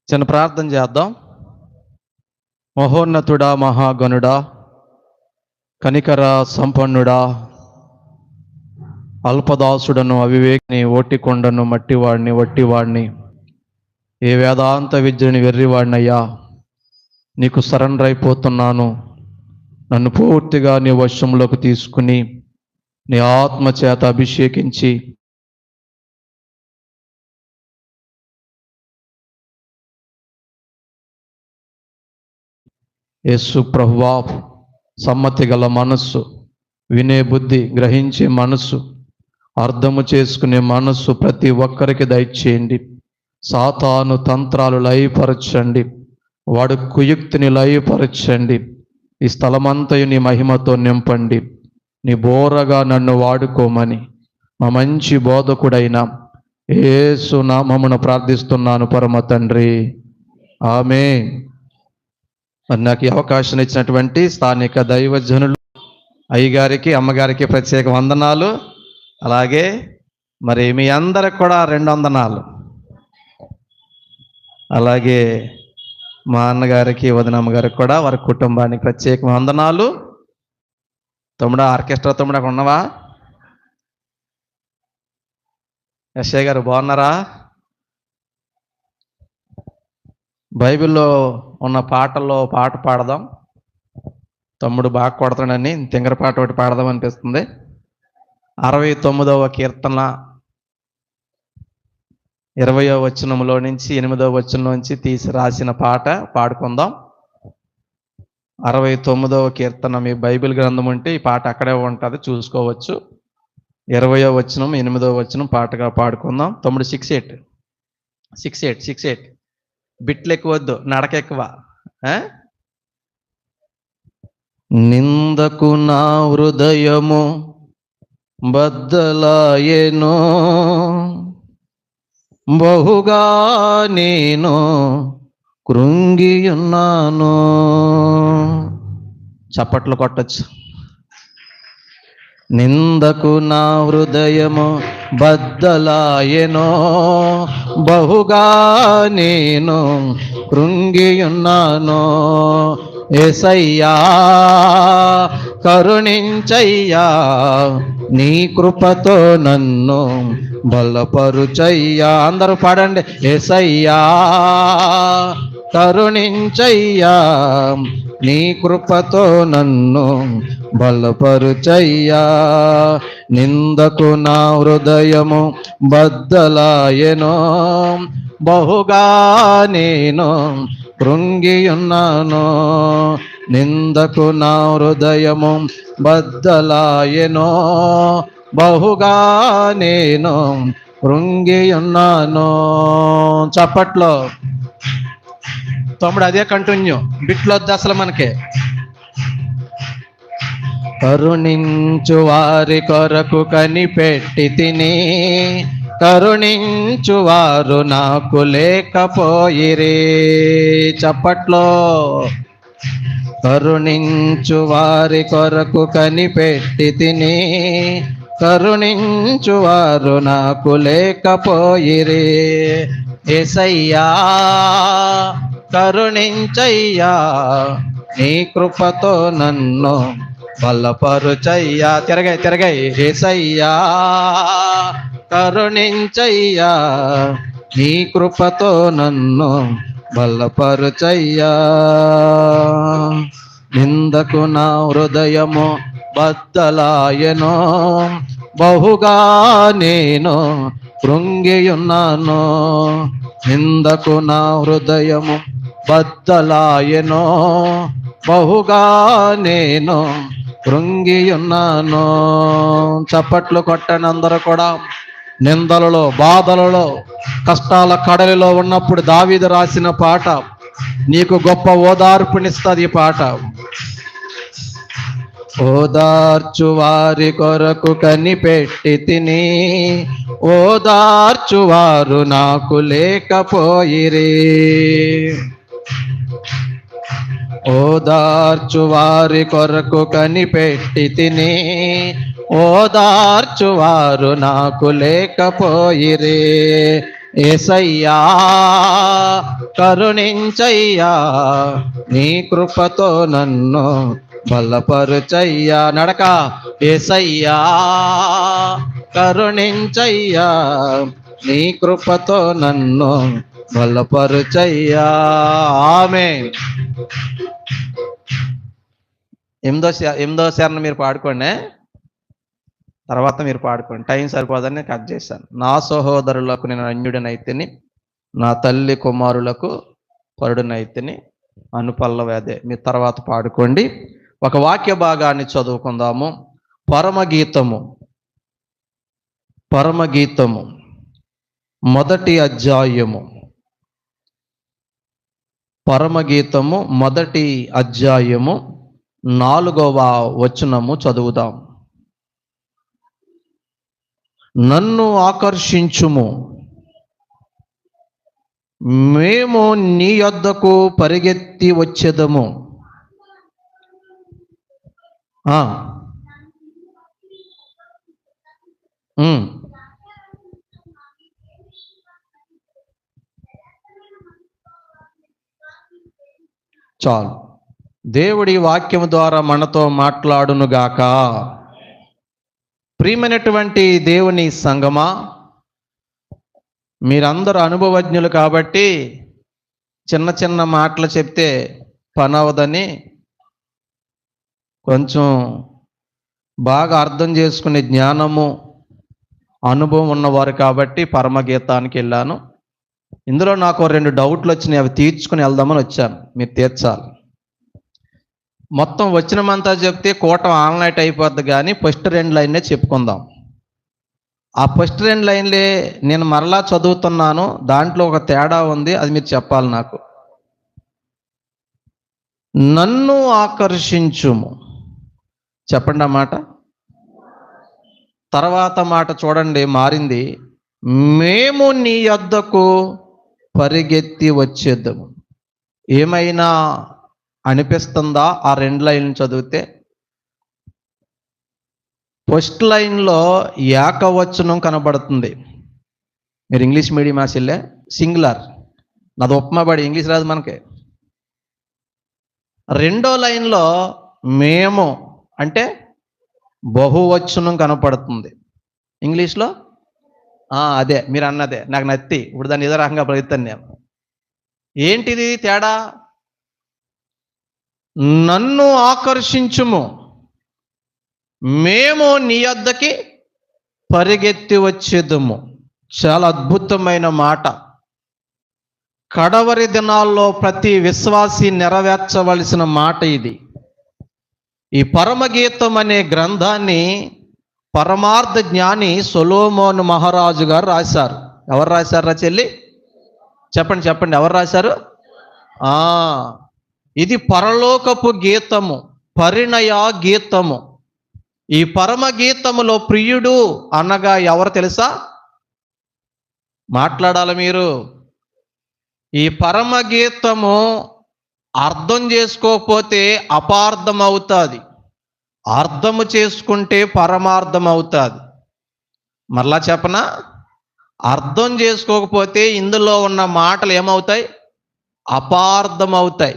చిన్న ప్రార్థన చేద్దాం. మహోన్నతుడా, మహాగణుడా, కనికర సంపన్నుడా, అల్పదాసుడను, అవివేకిని, ఓటికొండను, మట్టివాడిని, వట్టివాడిని, ఏ వేదాంత విద్యని వెర్రివాడినయ్యా, నీకు సరెండర్ అయిపోతున్నాను. నన్ను పూర్తిగా నీ వశంలోకి తీసుకుని నీ ఆత్మ చేత అభిషేకించి యేసు ప్రభువా, సమ్మతి గల మనస్సు, వినే బుద్ధి, గ్రహించే మనస్సు, అర్థము చేసుకునే మనస్సు ప్రతి ఒక్కరికి దయచేయండి. సాతాను తంత్రాలు లయపరచండి, వాడు కుయుక్తిని లయపరచండి. ఈ స్థలమంతయు నీ మహిమతో నింపండి. నీ బోరగా నన్ను వాడుకోమని మా మంచి బోధకుడైన యేసు నామమున ప్రార్థిస్తున్నాను పరమ తండ్రి, ఆమేన్. మరి నాకు ఈ అవకాశం ఇచ్చినటువంటి స్థానిక దైవజనులు అయ్యగారికి, అమ్మగారికి ప్రత్యేక వందనాలు. అలాగే మరి మీ అందరికి కూడా 2 వందనాలు. అలాగే మా అన్నగారికి, వదినమ్మ గారికి కూడా, వారి కుటుంబానికి ప్రత్యేక వందనాలు. తమ్ముడా, ఆర్కెస్ట్రా తమ్ముడు అక్కడ ఉన్నవా? యశ్ఐ గారు బాగున్నారా? బైబిల్లో ఉన్న పాటల్లో పాట పాడదాం. తమ్ముడు బాగా కొడతాడని తింగర పాట ఒకటి పాడదాం అనిపిస్తుంది. 69వ కీర్తన 20వ వచనంలో నుంచి 8వ వచనం నుంచి తీసి రాసిన పాట పాడుకుందాం. 69వ కీర్తన, మీ బైబిల్ గ్రంథం ఉంటే ఈ పాట అక్కడే ఉంటుంది, చూసుకోవచ్చు. 20వ వచనం 8వ వచనం పాటగా పాడుకుందాం. తమ్ముడు 6-8 బిట్లు ఎక్కువ వద్దు, నడక ఎక్కువ. నిందకు నా హృదయము బద్దలాయెను, బహుగా నేను కృంగియున్నాను. చప్పట్లు కొట్టచ్చు. నిందకు నా హృదయము బద్దలాయెను, బహుగా నేను కృంగియున్నాను. యేసయ్యా కరుణించయ్యా, నీ కృపతో నన్ను బలపరుచయ్యా. అందరూ పాడండి. యేసయ్యా కరుణించయ్యా, నీ కృపతో నన్ను బలపరుచయ్యా. నిందకు నా హృదయము బద్దలాయెను, బహుగా నేను కృంగియున్నాను. నిందకు నా హృదయము బద్దలాయెను, బహుగా నేను కృంగియున్నాను. చప్పట్లో తమ్ముడు అదే కంటిన్యూ, బిట్లొద్దు అసలు మనకి. కరుణించు వారి కొరకు కనిపెట్టి తిని, కరుణించు వారు నాకు లేకపోయిరే. చప్పట్లో. కరుణించు వారి కొరకు కనిపెట్టి తిని, కరుణించు వారు నాకు లేకపోయిరే. యేసయ్యా కరుణించయ్యా, నీ కృపతో నన్ను బలపరుచయ్యా. తిరగాయి. యేసయ్యా కరుణించయ్యా, నీ కృపతో నన్ను బలపరుచయ్యా. నిందకు నా హృదయము బద్దలాయెను, బహుగా నేను కృంగియున్నాను. నిందకు నా హృదయము బద్దలాయెను, బహుగా నేను కృంగియున్నాను. చప్పట్లు కొట్టండి అందరూ కూడా. నిందలలో, బాధలలో, కష్టాల కడలిలో ఉన్నప్పుడు దావీదు రాసిన పాట నీకు గొప్ప ఓదార్పునిస్తుంది. ఈ పాట ఓదార్చు వారి కొరకు కనిపెట్టి తిని, ఓదార్చు వారు నాకు లేకపోయిరే. ఓదార్చు వారి కొరకు కనిపెట్టి తిని, ఓదార్చు వారు నాకు లేకపోయిరే. యేసయ్యా కరుణించయ్యా, నీ కృపతో నన్ను బలపరుచయ్యా. నడక యేసయ్యా కరుణించయ్యా, నీ కృపతో నన్ను బలపరుచయ్యా. ఆమేన్. ఎనిమిదో శరణం మీరు పాడుకోండి, తర్వాత మీరు పాడుకోండి. టైం సరిపోదని కట్ చేశాను. నా సహోదరులకు నేను అన్యుడనైతిని, నా తల్లి కుమారులకు పరుడునైతిని అనుపల్లవి. అదే మీరు తర్వాత పాడుకోండి. ఒక వాక్య భాగాన్ని చదువుకుందాము. పరమగీతము మొదటి అధ్యాయము. పరమగీతము మొదటి అధ్యాయము 4వ వచనము చదువుదాం. నన్ను ఆకర్షించుము, మేము నీ యొద్దకు పరిగెత్తి వచ్చేదము. చాలు. దేవుడి వాక్యము ద్వారా మనతో మాట్లాడునుగాక. ప్రియమైనటువంటి దేవుని సంగమా, మీరందరూ అనుభవజ్ఞులు కాబట్టి చిన్న చిన్న మాటలు చెప్తే పని అవదని కొంచెం బాగా అర్థం చేసుకునే జ్ఞానము అనుభవం ఉన్నవారు కాబట్టి పరమగీతానికి వెళ్ళాను. ఇందులో నాకు 2 డౌట్లు వచ్చినాయి, అవి తీర్చుకుని వెళ్దామని వచ్చాను. మీరు తీర్చాలి. మొత్తం వచ్చినమంతా చెప్తే కూటం ఆల్ నైట్ అయిపోద్ది, కానీ ఫస్ట్ 2 లైన్లే చెప్పుకుందాం. ఆ ఫస్ట్ 2 లైన్లే నేను మరలా చదువుతున్నాను, దాంట్లో ఒక తేడా ఉంది, అది మీరు చెప్పాలి నాకు. నన్ను ఆకర్షించుము, చెప్పండి ఆ మాట. తర్వాత మాట చూడండి, మారింది. మేము నీ యొద్దకు పరిగెత్తి వచ్చేద్దాము. ఏమైనా అనిపిస్తుందా ఆ 2 లైన్లు చదివితే? ఫస్ట్ లైన్లో ఏకవచనం కనబడుతుంది. మీరు ఇంగ్లీష్ మీడియం ఆశలే, సింగులర్. నాది ఉప్మాబడి, ఇంగ్లీష్ రాదు మనకి. 2వ లైన్లో మేము అంటే బహువచనం కనపడుతుంది ఇంగ్లీష్లో. అదే మీరు అన్నదే, నాకు నత్తి. ఇప్పుడు దాన్ని ఏదో రకంగా ప్రయత్నం నేను. ఏంటిది తేడా? నన్ను ఆకర్షించుము, మేము నీ యొద్దకి పరిగెత్తి వచ్చేదము. చాలా అద్భుతమైన మాట. కడవరి దినాల్లో ప్రతి విశ్వాసి నెరవేర్చవలసిన మాట ఇది. ఈ పరమగీతం అనే గ్రంథాన్ని పరమార్థ జ్ఞాని సొలొమోను మహారాజు గారు రాశారు. ఎవరు రాశారా చెల్లి? చెప్పండి ఎవరు రాశారు? ఇది పరలోకపు గీతము, పరిణయ గీతము. ఈ పరమగీతములో ప్రియుడు అనగా ఎవరు తెలుసా? మాట్లాడాలి మీరు. ఈ పరమగీతము అర్థం చేసుకోకపోతే అపార్థం అవుతుంది, అర్థము చేసుకుంటే పరమార్థం అవుతుంది. మరలా చెప్పనా? అర్థం చేసుకోకపోతే ఇందులో ఉన్న మాటలు ఏమవుతాయి? అపార్థం అవుతాయి.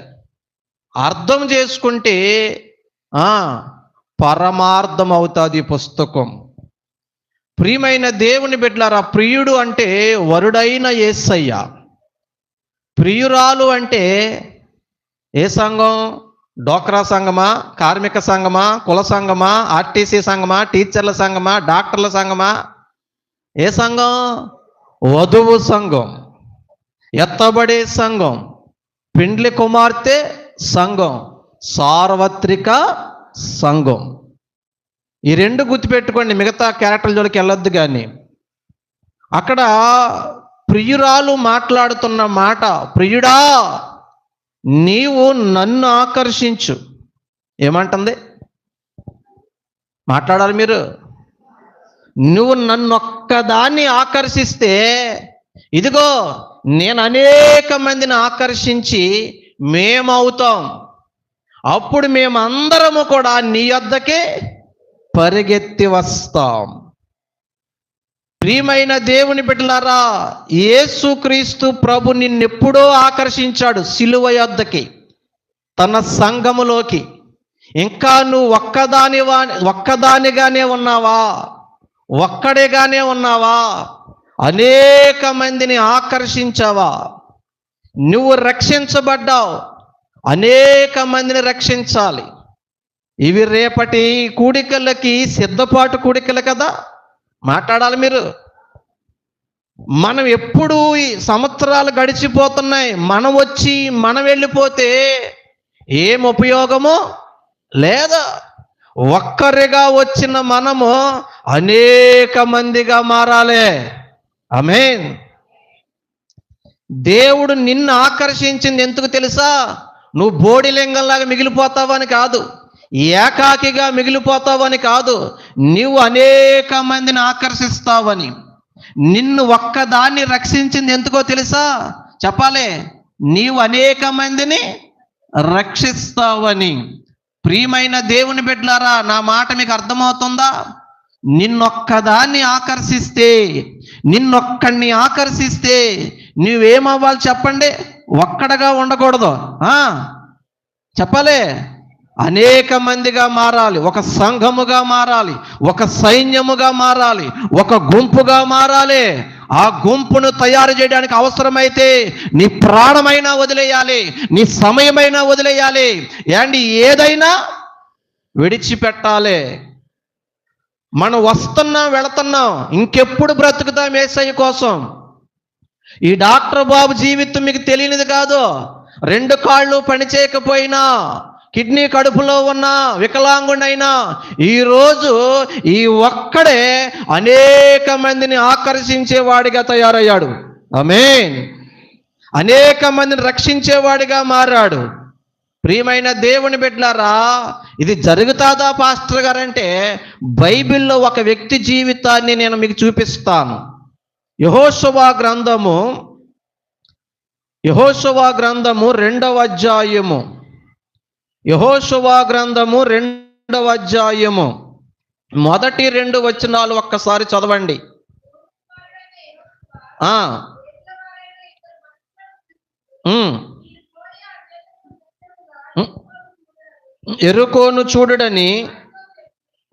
అర్థం చేసుకుంటే పరమార్థం అవుతుంది ఈ పుస్తకం. ప్రియమైన దేవుని బిడ్డలారా, ప్రియుడు అంటే వరుడైన యేసయ్య. ప్రియురాలు అంటే ఏ సంఘం? డోక్రా సంఘమా, కార్మిక సంఘమా, కుల సంఘమా, ఆర్టీసీ సంఘమా, టీచర్ల సంఘమా, డాక్టర్ల సంఘమా? ఏ సంఘం? వధువు సంఘం, ఎత్తబడే సంఘం, పిండ్లి కుమార్తె సంఘం, సార్వత్రిక సంఘం. ఈ 2 గుర్తుపెట్టుకోండి, మిగతా క్యారెక్టర్ల జోలికి వెళ్ళొద్దు. కానీ అక్కడ ప్రియురాలు మాట్లాడుతున్న మాట, ప్రియుడా నీవు నన్ను ఆకర్షించు. ఏమంటుంది? మాట్లాడాలి మీరు. నువ్వు నన్ను ఒక్కదాన్ని ఆకర్షిస్తే, ఇదిగో నేను అనేక మందిని ఆకర్షించి మేమవుతాం. అప్పుడు మేమందరము కూడా నీ యొద్దకే పరిగెత్తి వస్తాం. ప్రియమైన దేవుని బిడ్డలారా, యేసుక్రీస్తు ప్రభు నిన్నెప్పుడో ఆకర్షించాడు సిలువ యొద్దకి, తన సంఘములోకి. ఇంకా నువ్వు ఒక్కదానిగానే ఉన్నావా? ఒక్కడేగానే ఉన్నావా? అనేక మందిని ఆకర్షించావా? నువ్వు రక్షించబడ్డావు, అనేక మందిని రక్షించాలి. ఇవి రేపటి కూడికలకి సిద్ధపాటు కూడికలు కదా, మాట్లాడాలి మీరు. మనం ఎప్పుడు ఈ సంవత్సరాలు గడిచిపోతున్నాయి, మనం వచ్చి మనం వెళ్ళిపోతే ఏం ఉపయోగమో లేదా. ఒక్కరిగా వచ్చిన మనము అనేక మందిగా మారాలి. ఆమేన్. దేవుడు నిన్ను ఆకర్షించింది ఎందుకు తెలుసా? నువ్వు బోడిలింగంలాగా మిగిలిపోతావని కాదు, ఏకాకిగా మిగిలిపోతావని కాదు, నీవు అనేక మందిని ఆకర్షిస్తావని. నిన్ను ఒక్కదాన్ని రక్షించింది ఎందుకో తెలుసా? చెప్పాలి, నీవు అనేక మందిని రక్షిస్తావని. ప్రియమైన దేవుని బిడ్డలారా, నా మాట మీకు అర్థమవుతుందా? నిన్నొక్కదాన్ని ఆకర్షిస్తే, నిన్నొక్కడిని ఆకర్షిస్తే నువ్వేమవ్వాలి చెప్పండి? ఒక్కడగా ఉండకూడదు, చెప్పాలి, అనేక మందిగా మారాలి, ఒక సంఘముగా మారాలి, ఒక సైన్యముగా మారాలి, ఒక గుంపుగా మారాలి. ఆ గుంపును తయారు చేయడానికి అవసరమైతే నీ ప్రాణమైనా వదిలేయాలి, నీ సమయమైనా వదిలేయాలి, ఏదైనా విడిచిపెట్టాలి. మనం వస్తున్నాం, వెళుతున్నాం, ఇంకెప్పుడు బ్రతుకుతాం యేసయ్య కోసం? ఈ డాక్టర్ బాబు జీవితం మీకు తెలియనిది కాదు. 2 కాళ్ళు పనిచేయకపోయినా, కిడ్నీ కడుపులో ఉన్న వికలాంగుడైనా ఈరోజు ఈ ఒక్కడే అనేక మందిని ఆకర్షించేవాడిగా తయారయ్యాడు. ఆమేన్. అనేక మందిని రక్షించేవాడిగా మారాడు. ప్రియమైన దేవుని బిడ్డలారా, ఇది జరుగుతాదా పాస్టర్ గారంటే, బైబిల్లో ఒక వ్యక్తి జీవితాన్ని నేను మీకు చూపిస్తాను. యెహోషువ గ్రంథము 2వ అధ్యాయము. యెహోషువ గ్రంథము 2వ అధ్యాయము మొదటి 2 వచనాలు ఒక్కసారి చదవండి. యెరికోను చూడుడని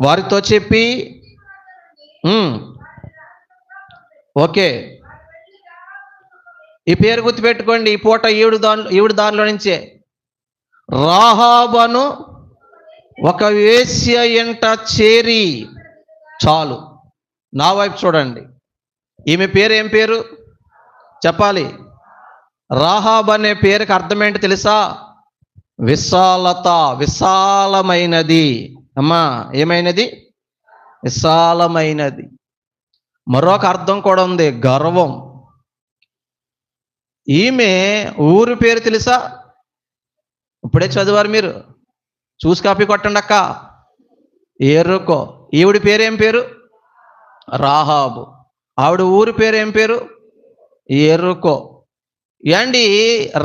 వారితో చెప్పి, ఓకే, ఈ పేరు గుర్తుపెట్టుకోండి. ఈ పూట 7 దానిలో నుంచే రాహాబను ఒక వేశ్య ఎంట చేరి. చాలు, నా వైపు చూడండి. ఈమె పేరు ఏం పేరు చెప్పాలి? రాహాబ్ అనే పేరుకి అర్థం ఏంటి తెలుసా? విశాలత, విశాలమైనది. అమ్మా, ఏమైనది? విశాలమైనది. మరొక అర్థం కూడా ఉంది, గర్వం. ఈమె ఊరు పేరు తెలుసా? ఇప్పుడే చదివారు మీరు, చూసి కాపీ కొట్టండి అక్క. యెరికో. ఈవిడి పేరేం పేరు? రాహాబు. ఆవిడ ఊరి పేరు ఏం పేరు? యెరికో.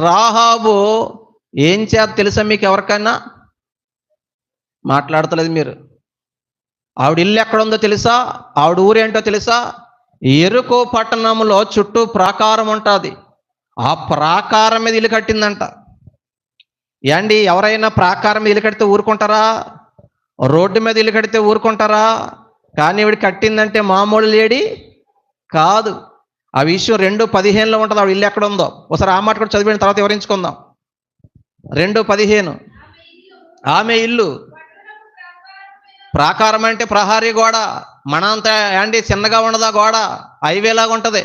రాహాబు ఏం చేత తెలుసా మీకు? ఎవరికైనా మాట్లాడతలేదు మీరు. ఆవిడ ఇల్లు ఎక్కడుందో తెలుసా? ఆవిడ ఊరేంటో తెలుసా? యెరికో పట్టణంలో చుట్టూ ప్రాకారం ఉంటుంది. ఆ ప్రాకారం మీద ఇల్లు కట్టిందంట. ఎవరైనా ప్రాకారం మీద ఇల్లు కడితే ఊరుకుంటారా? రోడ్డు మీద ఇల్లు కడితే ఊరుకుంటారా? కానీ ఇవిడ కట్టిందంటే మామూలు లేడి కాదు. ఆ విషయం 2:15లో ఉంటుంది. ఆవిడ ఇల్లు ఎక్కడ ఉందో ఒకసారి ఆ మాట కూడా చదివిన తర్వాత వివరించుకుందాం. 2:15. ఆమె ఇల్లు ప్రాకారం అంటే ప్రహారీ గోడ. మనంతా చిన్నగా ఉండదా గోడ? హైవేలాగా ఉంటుంది.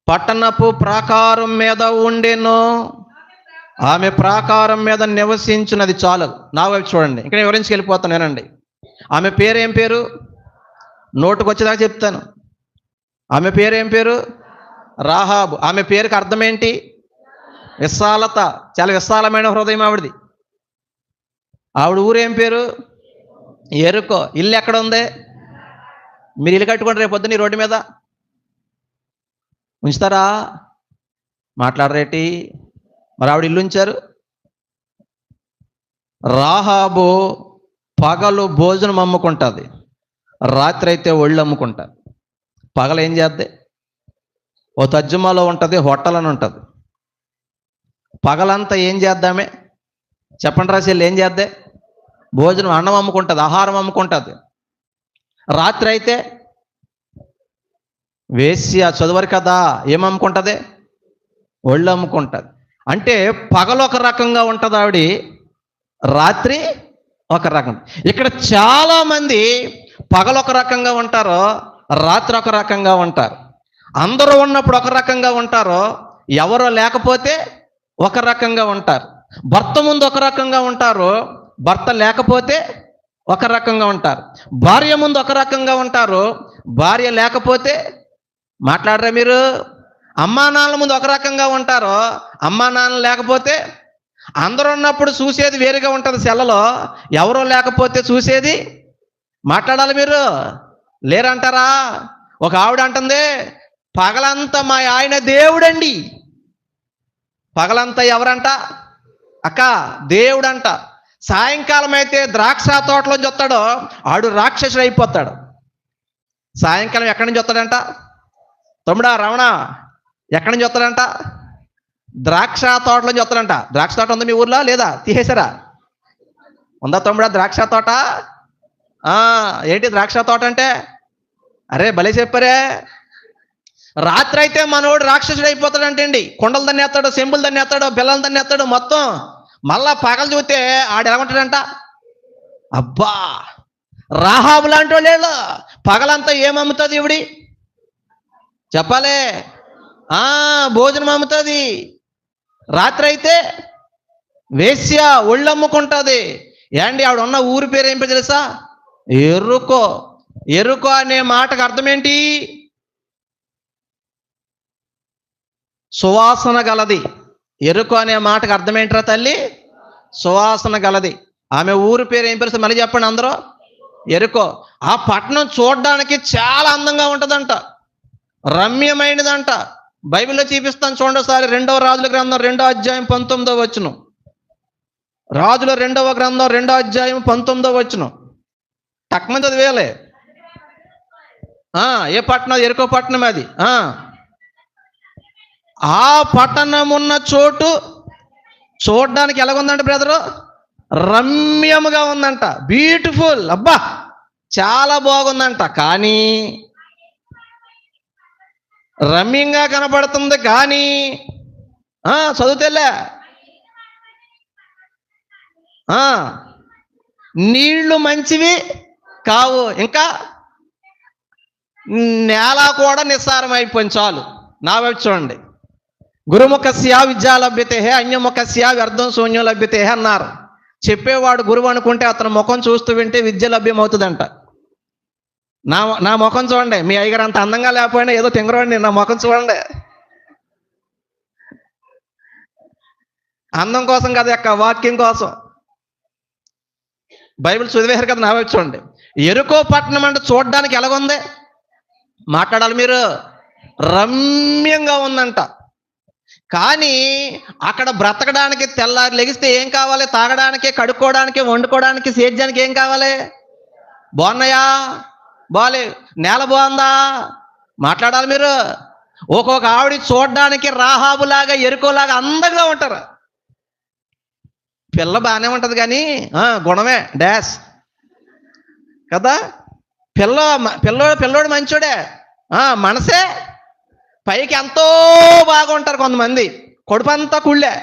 పట్టణపు ప్రాకారం మీద ఉండెను, ఆమె ప్రాకారం మీద నివసించినది. చాలు, నా వైపు చూడండి. ఇక్కడ వివరించి వెళ్ళిపోతాను నేనండి. ఆమె పేరు ఏం పేరు? నోటుకు వచ్చేదాకా చెప్తాను. ఆమె పేరు ఏం పేరు? రాహాబు. ఆమె పేరుకి అర్థం ఏంటి? విశాలత. చాలా విశాలమైన హృదయం ఆవిడది. ఆవిడ ఊరేం పేరు? యెరికో. ఇల్లు ఎక్కడ ఉంది? మీరు ఇల్లు కట్టుకోండి రేపు పొద్దున్న ఈ రోడ్డు మీద. ఉంచుతారా? మాట్లాడరేటి? మరి ఆవిడ ఇల్లు ఉంచారు. రాహాబు పగలు భోజనం అమ్ముకుంటుంది, రాత్రి అయితే ఒళ్ళు అమ్ముకుంటారు. పగలు ఏం చేద్ది? ఓ తర్జుమాలో ఉంటుంది, హోటల్ అని ఉంటుంది. పగలంతా ఏం చేద్దామే చెప్పండి రాశి ఏం చేద్దే? భోజనం, అన్నం అమ్ముకుంటుంది, ఆహారం అమ్ముకుంటుంది. రాత్రి అయితే వేశ్య, చదువరు కదా, ఏం అమ్ముకుంటుంది? ఒళ్ళు అమ్ముకుంటుంది. అంటే పగలు ఒక రకంగా ఉంటుంది ఆవిడ, రాత్రి ఒక రకం. ఇక్కడ చాలామంది పగలు ఒక రకంగా ఉంటారు, రాత్రి ఒక రకంగా ఉంటారు. అందరూ ఉన్నప్పుడు ఒక రకంగా ఉంటారు, ఎవరో లేకపోతే ఒక రకంగా ఉంటారు. భర్త ముందు ఒక రకంగా ఉంటారు, భర్త లేకపోతే ఒక రకంగా ఉంటారు. భార్య ముందు ఒక రకంగా ఉంటారు, భార్య లేకపోతే మాట్లాడరా మీరు. అమ్మా నాన్నల ముందు ఒక రకంగా ఉంటారు, అమ్మా నాన్న లేకపోతే. అందరూ ఉన్నప్పుడు చూసేది వేరుగా ఉంటుంది సెల్లలో, ఎవరో లేకపోతే చూసేది. మాట్లాడాలి మీరు, లేరంటారా? ఒక ఆవిడ అంటుంది, పగలంతా మా ఆయన దేవుడండి. పగలంతా ఎవరంట? అక్క దేవుడంట. సాయంకాలం అయితే ద్రాక్ష తోటలోంచి వస్తాడో ఆడు రాక్షసుడు అయిపోతాడు. సాయంకాలం ఎక్కడి నుంచి వస్తాడంట? తమ్ముడా రమణ, ఎక్కడి నుంచి వస్తాడంట? ద్రాక్ష తోటలోంచి వస్తాడంట. ద్రాక్ష తోట ఉంది మీ ఊర్లో? లేదా, తీసేశారా? ఉందా తమ్ముడా ద్రాక్ష తోట? ఏంటి ద్రాక్ష తోట అంటే? అరే భలే చెప్పారే. రాత్రి అయితే మనోడు రాక్షసుడు అయిపోతాడంటే అండి. కొండలు దన్నేస్తాడు, సెంబులు దన్నేస్తాడు, బిల్లలు దన్నేస్తాడు మొత్తం. మళ్ళా పగలు చూస్తే ఆడు ఎలా ఉంటాడంట? అబ్బా, రాహాబు లాంటి వాళ్ళు. పగలంతా ఏమమ్ముతుంది ఇవిడి చెప్పాలే? భోజనం అమ్ముతుంది. రాత్రి అయితే వేశ్య, ఒళ్ళు అమ్ముకుంటుంది. ఏండి ఆవిడ ఉన్న ఊరి పేరు ఏం పేరు తెలుసా? ఎరుకో. ఎరుకో అనే మాటకు అర్థం ఏంటి? సువాసన గలది. ఎరుకో అనే మాటకు అర్థం ఏంట్రా తల్లి? సువాసన గలది. ఆమె ఊరి పేరు ఏం పేరు మళ్ళీ చెప్పండి అందరూ? ఎరుకో. ఆ పట్టణం చూడడానికి చాలా అందంగా ఉంటుందంట, రమ్యమైనదంట. బైబిల్లో చూపిస్తాను చూడండి ఒకసారి. 2వ రాజుల గ్రంథం 2వ అధ్యాయం 19వ వచనం. రాజుల 2వ గ్రంథం 2వ అధ్యాయం 19వ వచనం. తక్కువ చదివేలే. ఏ పట్టణం? ఎరుకో పట్టణం అది. ఆ పట్టణం ఉన్న చోటు చూడడానికి ఎలాగుందంట బ్రదరు? రమ్యముగా ఉందంట, బ్యూటిఫుల్. అబ్బా చాలా బాగుందంట. కానీ రమ్యంగా కనపడుతుంది, కానీ చదువుతేలే నీళ్లు మంచివి కావు, ఇంకా నేల కూడా నిస్సారం అయిపోయింది. చాలు. నా వైపు చూడండి. గురుముఖస్య విద్యా లభ్యతే, అన్యముఖస్య వ్యర్థం శూన్యం లభ్యతే అన్నారు. చెప్పేవాడు గురువు అనుకుంటే అతని ముఖం చూస్తూ వింటే విద్య లభ్యం అవుతుందంట. నా ముఖం చూడండి. మీ అయ్యగారు అంత అందంగా లేకపోయినా ఏదో తింగరండి, నా ముఖం చూడండి. అందం కోసం కదా అక్క, వాక్యం కోసం. బైబిల్ చదివేశారు కదా, నా వైపు చూడండి. ఎరుకో పట్టణం అంటే చూడడానికి ఎలాగుంది? మాట్లాడాలి మీరు. రమ్యంగా ఉందంట. కానీ అక్కడ బ్రతకడానికి తెల్లారి లెగిస్తే ఏం కావాలి? తాగడానికి, కడుక్కోవడానికి, వండుకోవడానికి, సేద్యానికి ఏం కావాలి? బాగున్నాయా? బాలే. నేల బాగుందా? మాట్లాడాలి మీరు. ఒక్కొక్క ఆవిడ చూడడానికి రాహాబులాగా, ఎరుకోలాగా అందంగా ఉంటారు. పిల్ల బాగానే ఉంటుంది కానీ గుణమే డాష్ కదా. పిల్లోడు మంచోడే, మనసే పైకి ఎంతో బాగుంటారు కొంతమంది. కడుపంతా కుళ్ళే,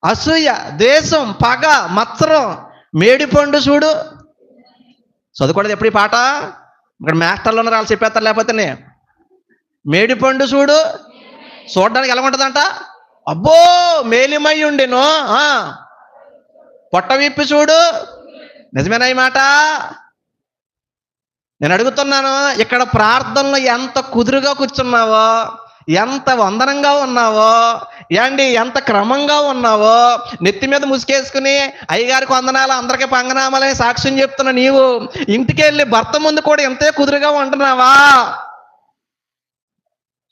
అసూయ, దేశం, పగ, మత్సరం, మేడిపండు చూడు. చదువుకోవడం ఎప్పుడు ఈ పాట? ఇక్కడ మాస్టర్లో ఉన్న వాళ్ళు చెప్పేస్తారు, లేకపోతే మేడిపండు చూడు చూడడానికి ఎలా ఉంటుందంట? అబ్బో మేలిమై ఉండేను. పొట్ట విప్పి చూడు. నిజమేనా ఈ మాట? నేను అడుగుతున్నాను, ఇక్కడ ప్రార్థనలో ఎంత కుదురుగా కూర్చున్నావో, ఎంత వందనంగా ఉన్నావో, ఎంత క్రమంగా ఉన్నావో, నెత్తి మీద ముసుకేసుకుని అయ్యగారికి వందనాలు, అందరికీ పంగనామాలని సాక్ష్యం చెప్తున్నా నీవు ఇంటికి వెళ్ళి భర్త ముందు కూడా ఎంతే కుదురుగా ఉంటున్నావా?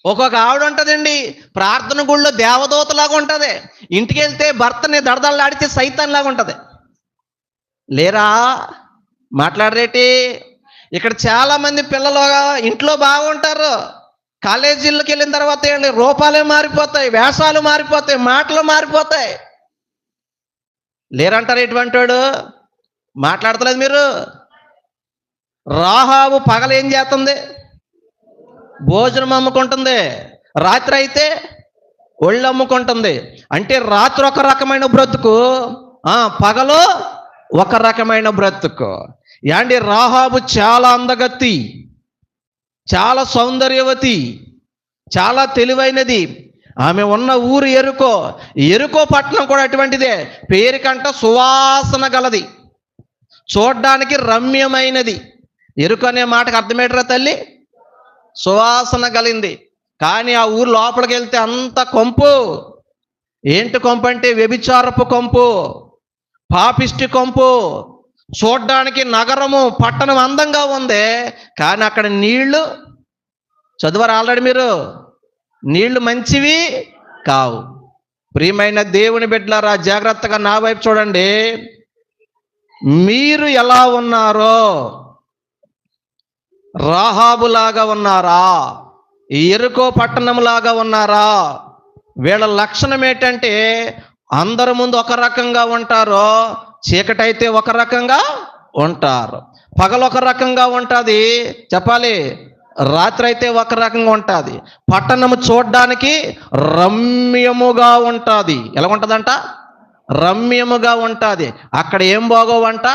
ఒక్కొక్క ఆవిడ ఉంటుందండి, ప్రార్థన గుళ్ళో దేవదూతలాగా ఉంటుంది, ఇంటికి వెళ్తే భర్తని దడదళ్ళాడితే సైతాన్లాగా ఉంటుంది. లేరా? మాట్లాడరేటి? ఇక్కడ చాలా మంది పిల్లలు ఇంట్లో బాగుంటారు, కాలేజీలకు వెళ్ళిన తర్వాత ఏంటి, రూపాలే మారిపోతాయి, వేషాలు మారిపోతాయి, మాటలు మారిపోతాయి. లేరంటారు ఎటువంటి వాడు? మాట్లాడతలేదు మీరు. రాహాబు పగలు ఏం చేస్తుంది? భోజనం అమ్ముకుంటుంది, రాత్రి అయితే ఒళ్ళు అమ్ముకుంటుంది. అంటే రాత్రి ఒక రకమైన బ్రతుకు, పగలు ఒక రకమైన బ్రతుకు. యాండి రాహాబు చాలా అందగత్తి, చాలా సౌందర్యవతి, చాలా తెలివైనది. ఆమె ఉన్న ఊరు ఎరుకో. ఎరుకో పట్టణం కూడా అటువంటిదే. పేరుకంట సువాసన గలది, చూడ్డానికి రమ్యమైనది. ఎరుకు అనే మాటకు అర్థమేటరా తల్లి? సువాసన కలింది. కానీ ఆ ఊరు లోపలికి వెళ్తే అంత కొంపు. ఏంటి కొంపు అంటే? వ్యభిచారపు కొంపు, పాపిష్టి కొంపు. చూడ్డానికి నగరము, పట్టణం అందంగా ఉంది, కానీ అక్కడ నీళ్లు, చదువారు ఆల్రెడీ మీరు, నీళ్లు మంచివి కావు. ప్రియమైన దేవుని బిడ్డలారా, జాగ్రత్తగా నా వైపు చూడండి. మీరు ఎలా ఉన్నారో? రాహాబులాగా ఉన్నారా? ఎరుకో పట్టణంలాగా ఉన్నారా? వీళ్ళ లక్షణం ఏంటంటే అందరి ముందు ఒక రకంగా ఉంటారు, చీకటైతే ఒక రకంగా ఉంటారు. పగలు ఒక రకంగా ఉంటుంది, చెప్పాలి, రాత్రి అయితే ఒక రకంగా ఉంటుంది. పట్టణము చూడ్డానికి రమ్యముగా ఉంటుంది. ఎలా ఉంటుందంట? రమ్యముగా ఉంటుంది. అక్కడ ఏం బాగోవంట?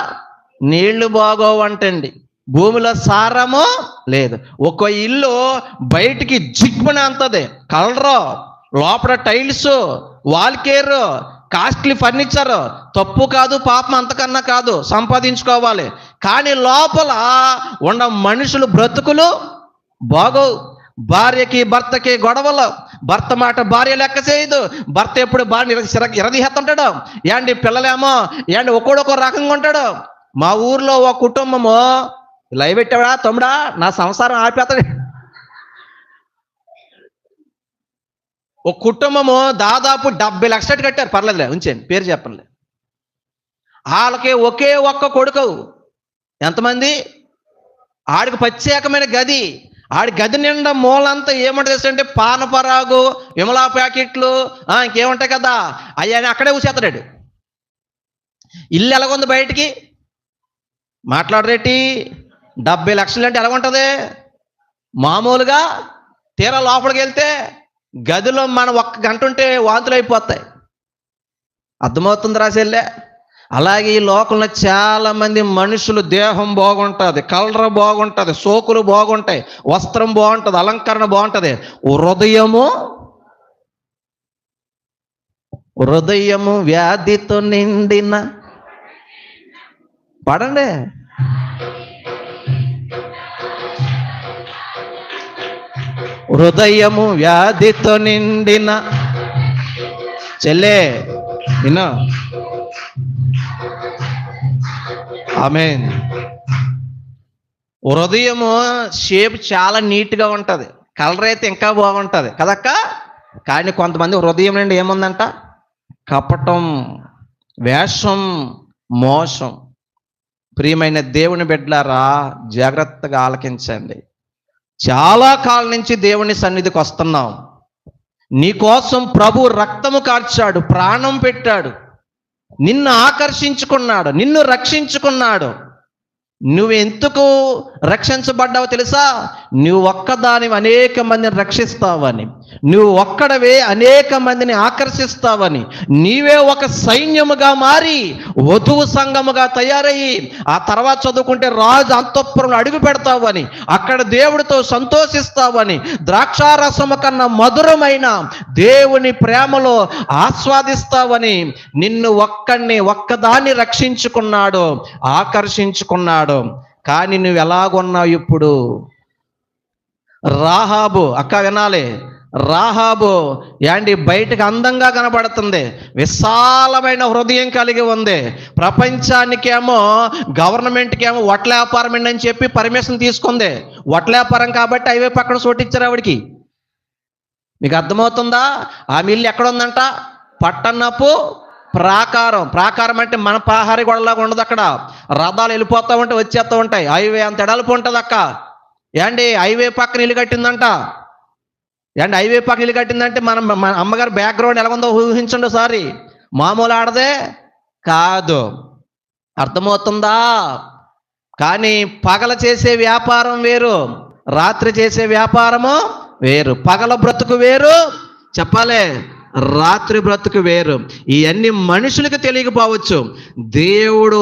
నీళ్లు బాగోవంటండి. భూమిలో సారము లేదు. ఒక ఇల్లు బయటికి జిగ్మన అంతది, కలరు, లోపల టైల్స్, వాల్కేర్, కాస్ట్లీ ఫర్నిచర్. తప్పు కాదు, పాపం అంతకన్నా కాదు, సంపాదించుకోవాలి. కానీ లోపల ఉన్న మనుషులు బ్రతుకులు బాగోవు. భార్యకి భర్తకి గొడవలు, భర్త మాట భార్య లెక్క చేయదు, భర్త ఎప్పుడు భార్య ఇరదిహెత్తుంటాడు. ఏంటి పిల్లలేమో ఏంటి ఒక్కొక్క రకంగా ఉంటాడు. మా ఊర్లో ఒక కుటుంబము, లైవ్ పెట్టాడా తమ్ముడా, నా సంసారం ఆపేస్తాడు. ఒక కుటుంబము దాదాపు 70 లక్షలు కట్టారు. పర్లేదులే ఉంచండి, పేరు చెప్పండి. వాళ్ళకి ఒకే ఒక్క కొడుకు. ఎంతమంది? ఆడికి ప్రత్యేకమైన గది. ఆడి గది నిండా మూలంతా ఏముంటుంది అంటే పానపరాగు, విమలా ప్యాకెట్లు, ఇంకేముంటాయి కదా, అయ్యని అక్కడే ఊసేస్తాడు. ఇల్లు ఎలాగుంది బయటికి? మాట్లాడరేటి? 70 లక్షలు అంటే ఎలాగుంటుంది? మామూలుగా తీరా లోపలికి వెళ్తే గదిలో మనం 1 గంట ఉంటే వాంతులు అయిపోతాయి. అర్థమవుతుంది రాసేళ్ళే? అలాగే ఈ లోకంలో చాలా మంది మనుషులు దేహం బాగుంటుంది, కలర్ బాగుంటుంది, సోకులు బాగుంటాయి, వస్త్రం బాగుంటుంది, అలంకరణ బాగుంటుంది. హృదయము వ్యాధితో నిండిన, పడండి, హృదయము వ్యాధితో నిండిన చెల్లే విను. ఆమేన్. హృదయము షేప్ చాలా నీట్గా ఉంటుంది, కలర్ అయితే ఇంకా బాగుంటుంది కదక్క. కానీ కొంతమంది హృదయం నుండి ఏముందంట? కపటం, వేషం, మోసం. ప్రియమైన దేవుని బిడ్డలారా, జాగ్రత్తగా ఆలకించండి. చాలా కాలం నుంచి దేవుని సన్నిధికి వస్తున్నాం. నీకోసం ప్రభు రక్తము కార్చాడు, ప్రాణం పెట్టాడు, నిన్ను ఆకర్షించుకున్నాడు, నిన్ను రక్షించుకున్నాడు. నువ్వు ఎందుకు రక్షించబడ్డావో తెలుసా? నువ్వు ఒక్కదానివి అనేక మందిని రక్షిస్తావని, నువ్వు ఒక్కడవే అనేక మందిని ఆకర్షిస్తావని, నీవే ఒక సైన్యముగా మారి వధువు సంఘముగా తయారయ్యి ఆ తర్వాత చదువుకుంటే రాజు అంతఃపురంలో అడుగు పెడతావని, అక్కడ దేవుడితో సంతోషిస్తావని, ద్రాక్షారసము కన్నా మధురమైన దేవుని ప్రేమలో ఆస్వాదిస్తావని నిన్ను ఒక్కదాన్ని రక్షించుకున్నాడు, ఆకర్షించుకున్నాడు. కానీ నువ్వు ఎలాగున్నావు ఇప్పుడు? రాహాబు అక్క వినాలి. రాహాబు యాండి బయటకు అందంగా కనబడుతుంది, విశాలమైన హృదయం కలిగి ఉంది. ప్రపంచానికేమో గవర్నమెంట్కేమో వడ్ల వ్యాపారం అని చెప్పి పర్మిషన్ తీసుకుంది. వడ్ల వ్యాపారం కాబట్టి హైవే పక్కన చోటిచ్చారు ఆవిడికి. మీకు అర్థమవుతుందా? ఆమె ఇల్లు ఎక్కడ ఉందంట? పట్టణపు ప్రాకారం అంటే మన పాహారి గొడవలాగా ఉండదు. అక్కడ రథాలు వెళ్ళిపోతూ ఉంటాయి, వచ్చేస్తూ ఉంటాయి. హైవే అంత ఎడల్పు ఉంటుంది అక్క. ఏండి హైవే పక్కన ఇల్లు కట్టిందంట. ఏండి హైవే పక్కన ఇల్లు కట్టిందంటే మన అమ్మగారి బ్యాక్గ్రౌండ్ ఎలా ఉందో ఊహించండి ఒకసారి. మామూలు ఆడదే కాదు. అర్థమవుతుందా? కానీ పగల చేసే వ్యాపారం వేరు, రాత్రి చేసే వ్యాపారము వేరు. పగల బ్రతుకు వేరు, చెప్పాలే, రాత్రి బ్రతుకు వేరు. ఇవన్నీ మనుషులకు తెలియకపోవచ్చు. దేవుడు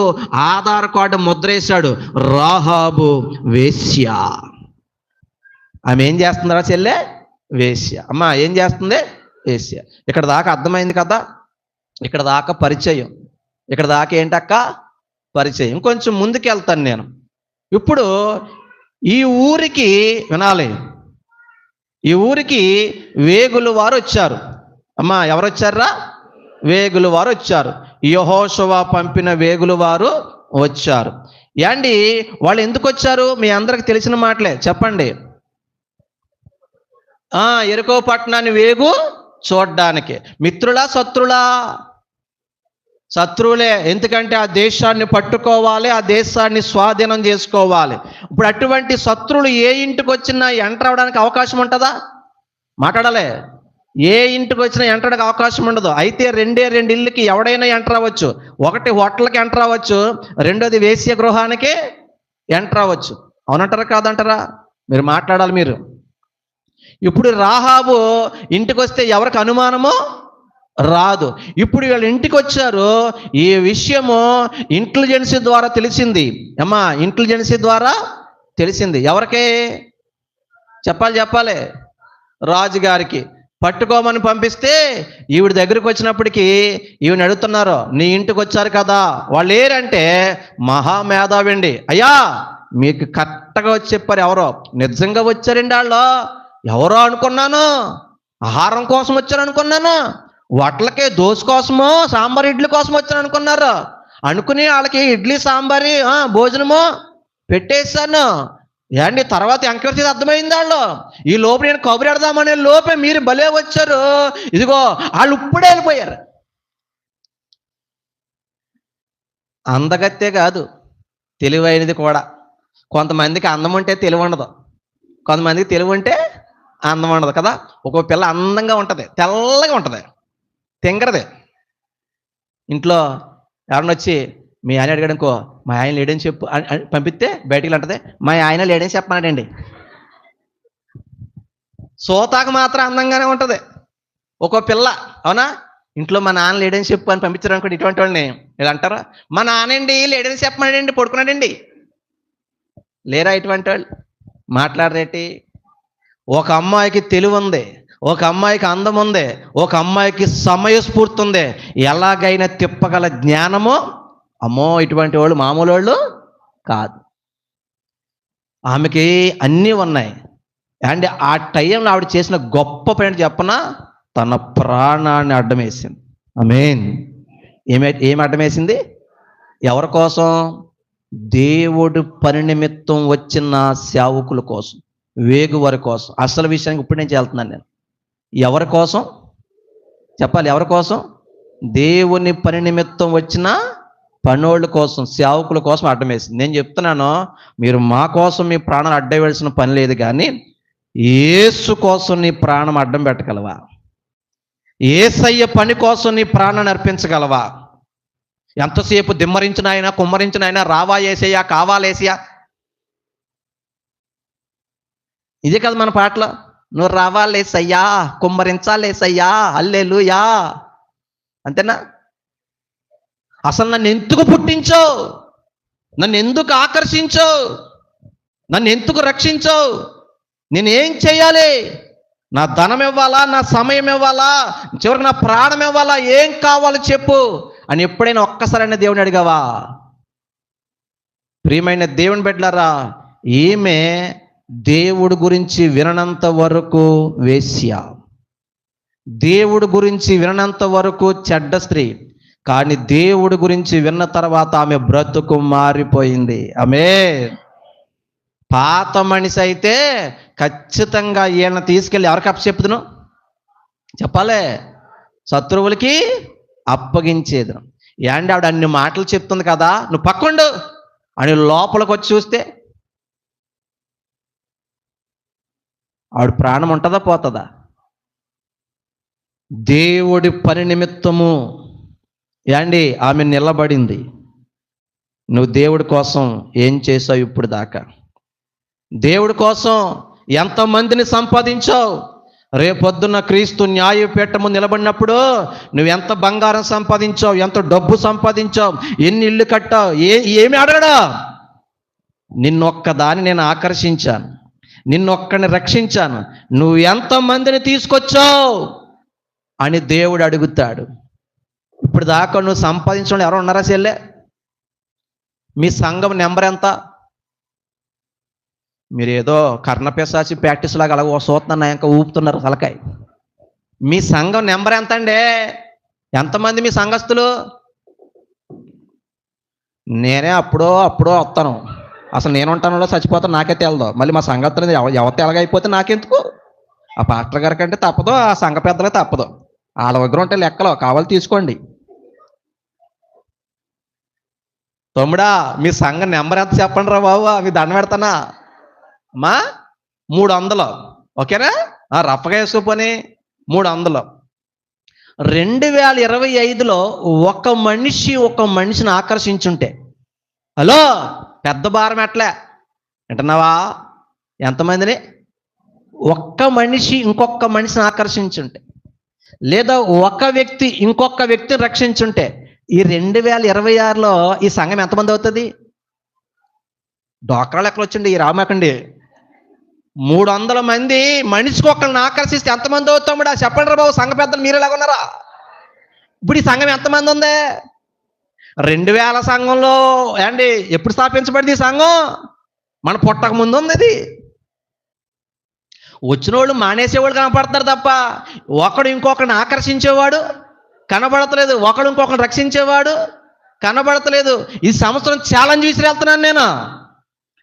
ఆధార్ కార్డు ముద్రేశాడు. రాహాబు వేశ్య. ఆమె ఏం చేస్తుందా చెల్లె? వేశ్య. అమ్మ ఏం చేస్తుంది? వేశ్య. ఇక్కడ దాకా అర్థమైంది కదా? ఇక్కడ దాకా పరిచయం. ఇక్కడ దాకా ఏంటక్క? పరిచయం. కొంచెం ముందుకు వెళ్తాను నేను. ఇప్పుడు ఈ ఊరికి వినాలి, ఈ ఊరికి వేగులు వారు వచ్చారు. అమ్మా ఎవరు వచ్చారా? వేగులు వారు వచ్చారు. యెహోషువ పంపిన వేగులు వారు వచ్చారు. ఏండి వాళ్ళు ఎందుకు వచ్చారు? మీ అందరికి తెలిసిన మాటలే, చెప్పండి. ఎరుకో పట్టణాన్ని వేగు చూడ్డానికి. మిత్రులా శత్రులా? శత్రువులే. ఎందుకంటే ఆ దేశాన్ని పట్టుకోవాలి, ఆ దేశాన్ని స్వాధీనం చేసుకోవాలి. ఇప్పుడు అటువంటి శత్రువులు ఏ ఇంటికి వచ్చినా ఎంటర్ అవడానికి అవకాశం ఉంటుందా? మాట్లాడాలి. ఏ ఇంటికి వచ్చినా ఎంటర్ అవడానికి అవకాశం ఉండదు. అయితే రెండు ఇళ్ళకి ఎవడైనా ఎంటర్ అవ్వచ్చు. ఒకటి హోటల్కి ఎంటర్ అవ్వచ్చు, రెండోది వేశ్య గృహానికి ఎంటర్ అవ్వచ్చు. అవునంటారా కాదంటారా? మీరు మాట్లాడాలి మీరు. ఇప్పుడు రాహాబు ఇంటికి వస్తే ఎవరికి అనుమానమో రాదు. ఇప్పుడు వీళ్ళ ఇంటికి వచ్చారు. ఈ విషయము ఇంటెలిజెన్సీ ద్వారా తెలిసింది. అమ్మా ఇంటెలిజెన్సీ ద్వారా తెలిసింది. ఎవరికి చెప్పాలి? రాజుగారికి. పట్టుకోమని పంపిస్తే ఈవిడ దగ్గరికి వచ్చినప్పటికీ ఈవిని అడుగుతున్నారు, నీ ఇంటికి వచ్చారు కదా, వాళ్ళు ఏరంటే మహామేధావండి. అయ్యా మీకు కరెక్ట్గా వచ్చి చెప్పారు. ఎవరో నిజంగా వచ్చారండి. వాళ్ళు ఎవరో అనుకున్నాను, ఆహారం కోసం వచ్చారు అనుకున్నాను, వాటికి దోశ కోసమో సాంబార్ ఇడ్లీ కోసం వచ్చాను అనుకున్నారు. అనుకుని వాళ్ళకి ఇడ్లీ సాంబారి భోజనము పెట్టేశాను. ఏండి తర్వాత ఎంక్వైరీ చేసి అర్థమైంది వాళ్ళు. ఈ లోపు నేను కబురు పెడదామనే లోపే మీరు భలే వచ్చారు. ఇదిగో వాళ్ళు ఇప్పుడే వెళ్ళిపోయారు. అందగత్తే కాదు, తెలివైనది కూడా. కొంతమందికి అందం ఉంటే తెలివి ఉండదు, కొంతమందికి తెలివి ఉంటే అందం ఉండదు కదా. ఒక్కో పిల్ల అందంగా ఉంటుంది, తెల్లగా ఉంటుంది, తింగరదే. ఇంట్లో ఎవరిని వచ్చి మీ ఆయన అడిగాడు అనుకో, మా ఆయన లేడని చెప్పు పంపిస్తే బయటికి అంటది, మా ఆయన లేడని చెప్పన్నాడండి. సోతాకు మాత్రం అందంగానే ఉంటుంది ఒక్కో పిల్ల. అవునా? ఇంట్లో మా నాన్న లేడని చెప్పు అని పంపించారు అనుకోండి, ఇటువంటి వాళ్ళని ఇలా అంటారా, మా నాన్నండి లేడని చెప్పమన్నాడండి, పడుకున్నాడండి. లేరా ఇటువంటి వాళ్ళు? మాట్లాడరేటి? ఒక అమ్మాయికి తెలివి ఉంది, ఒక అమ్మాయికి అందం ఉంది, ఒక అమ్మాయికి సమయస్ఫూర్తి ఉంది, ఎలాగైనా తిప్పగల జ్ఞానము. అమ్మో ఇటువంటి వాళ్ళు మామూలు వాళ్ళు కాదు. ఆమెకి అన్నీ ఉన్నాయి. అండ్ ఆ టైంలో ఆవిడ చేసిన గొప్ప పని చెప్పనా, తన ప్రాణాన్ని అడ్డం వేసింది. ఆమేన్. ఏమి అడ్డం వేసింది? ఎవరి కోసం? దేవుడు పని నిమిత్తం వచ్చిన సేవకుల కోసం, వేగువారి కోసం. అసలు విషయానికి ఇప్పుడు నేను వెళ్తున్నాను. నేను ఎవరి కోసం చెప్పాలి? ఎవరి కోసం? దేవుని పని నిమిత్తం వచ్చిన పనోళ్ళ కోసం, సేవకుల కోసం అడ్డం వేసింది. నేను చెప్తున్నాను, మీరు మా కోసం మీ ప్రాణాలు అడ్డం వేయాల్సిన పని లేదు, కానీ యేసు కోసం నీ ప్రాణం అడ్డం పెట్టగలవా? యేసయ్య పని కోసం నీ ప్రాణాన్ని అర్పించగలవా? ఎంతసేపు దిమ్మరించిన ఆయన, కుమ్మరించిన ఆయన, రావా యేసయ్యా, కావాలేసయ్యా, ఇదే కదా మన పాటలో. నువ్వు రావాలేసయ్యా, కుమ్మరించాలేసయ్యా, హల్లెలూయా, అంతేనా? అసలు నన్ను ఎందుకు పుట్టించావు? నన్ను ఎందుకు ఆకర్షించావు? నన్ను ఎందుకు రక్షించావు? నేనేం చేయాలి? నా ధనం ఇవ్వాలా, నా సమయం ఇవ్వాలా, చివరికి నా ప్రాణం ఇవ్వాలా, ఏం కావాలో చెప్పు అని ఎప్పుడైనా ఒక్కసారైనా దేవుని అడిగావా? ప్రియమైన దేవుని బిడ్డలారా, ఈమె దేవుడి గురించి విననంత వరకు వేశ్య, దేవుడి గురించి విననంత వరకు చెడ్డ స్త్రీ. కానీ దేవుడి గురించి విన్న తర్వాత ఆమె బ్రతుకు మారిపోయింది. ఆమె పాత మనిషి అయితే ఖచ్చితంగా ఈయన తీసుకెళ్ళి ఎవరికి అప్పచెప్పుదును? చెప్పాలే, శత్రువులకి అప్పగించేదను. ఏండి ఆవిడ అన్ని మాటలు చెప్తుంది కదా, నువ్వు పక్కండు అని లోపలికి వచ్చి చూస్తే ఆవిడ ప్రాణం ఉంటుందా పోతుందా? దేవుడి పని నిమిత్తము ఏండి ఆమె నిలబడింది. నువ్వు దేవుడి కోసం ఏం చేసావు ఇప్పుడు దాకా? దేవుడి కోసం ఎంతమందిని సంపాదించావు? రేపొద్దున్న క్రీస్తు న్యాయపీఠము నిలబడినప్పుడు నువ్వు ఎంత బంగారం సంపాదించావు, ఎంత డబ్బు సంపాదించావు, ఎన్ని ఇళ్ళు కట్టావు, ఏమి అడగడా? నిన్నొక్కదాన్ని నేను ఆకర్షించాను, నిన్నొక్కడిని రక్షించాను, నువ్వు ఎంతమందిని తీసుకొచ్చావు అని దేవుడు అడుగుతాడు. ఇప్పుడు దాకా నువ్వు సంపాదించడం ఎవరు ఉన్నారా చెల్లె? మీ సంఘం నెంబర్ ఎంత? మీరు ఏదో కర్ణపిశాచి ప్రాక్టీస్ లాగా అలాగ చూస్తున్నా ఇంకా ఊపుతున్నారు తలకాయ. మీ సంఘం నెంబర్ ఎంత అండి? ఎంతమంది మీ సంఘస్థులు? నేనే అప్పుడో వస్తాను, అసలు నేను ఉంటానో చచ్చిపోతాను నాకే తెలదు. మళ్ళీ మా సంఘస్థులు ఎవరు ఎలాగైపోతే నాకెందుకు? ఆ పాస్టర్ గారి కంటే తప్పదు, ఆ సంఘ పెద్దలే తప్పదు. వాళ్ళ దగ్గర ఉంటే లెక్కలో కావాలి తీసుకోండి. తమ్ముడా మీ సంఘ నెంబర్ ఎంత చెప్పండి రా బాబు, అవి దండ పెడతానా? మా 300, ఓకేనా? రఫగా వేసుకోపోని 300. 2025లో ఒక మనిషిని ఆకర్షించుంటే, హలో పెద్ద భారం ఎట్లే వింటున్నావా? ఎంతమందిని? ఒక్క మనిషి ఇంకొక మనిషిని ఆకర్షించుంటే, లేదా ఒక వ్యక్తి ఇంకొక వ్యక్తిని రక్షించుంటే, ఈ 2026లో ఈ సంఘం ఎంతమంది అవుతుంది? డోక్రా లెక్కలు వచ్చిండి ఈ రామాకండి. 300 మంది మనిషికి ఒకళ్ళని ఆకర్షిస్తే ఎంతమంది అవుతాముడా? చెప్పండి రా బాబు, సంఘ పెద్దలు మీరు ఎలాగ ఉన్నారా? ఇప్పుడు ఈ సంఘం ఎంతమంది ఉంది? 2000 సంఘంలో ఏండి ఎప్పుడు స్థాపించబడింది ఈ సంఘం? మన పుట్టక ముందు ఉంది ఇది. వచ్చిన వాళ్ళు మానేసేవాళ్ళు కనపడతారు తప్ప ఒకడు ఇంకొకరిని ఆకర్షించేవాడు కనబడతలేదు, ఒకడు ఇంకొకరిని రక్షించేవాడు కనబడతలేదు. ఈ సంవత్సరం ఛాలెంజ్ విసిరెళ్తున్నాను నేను,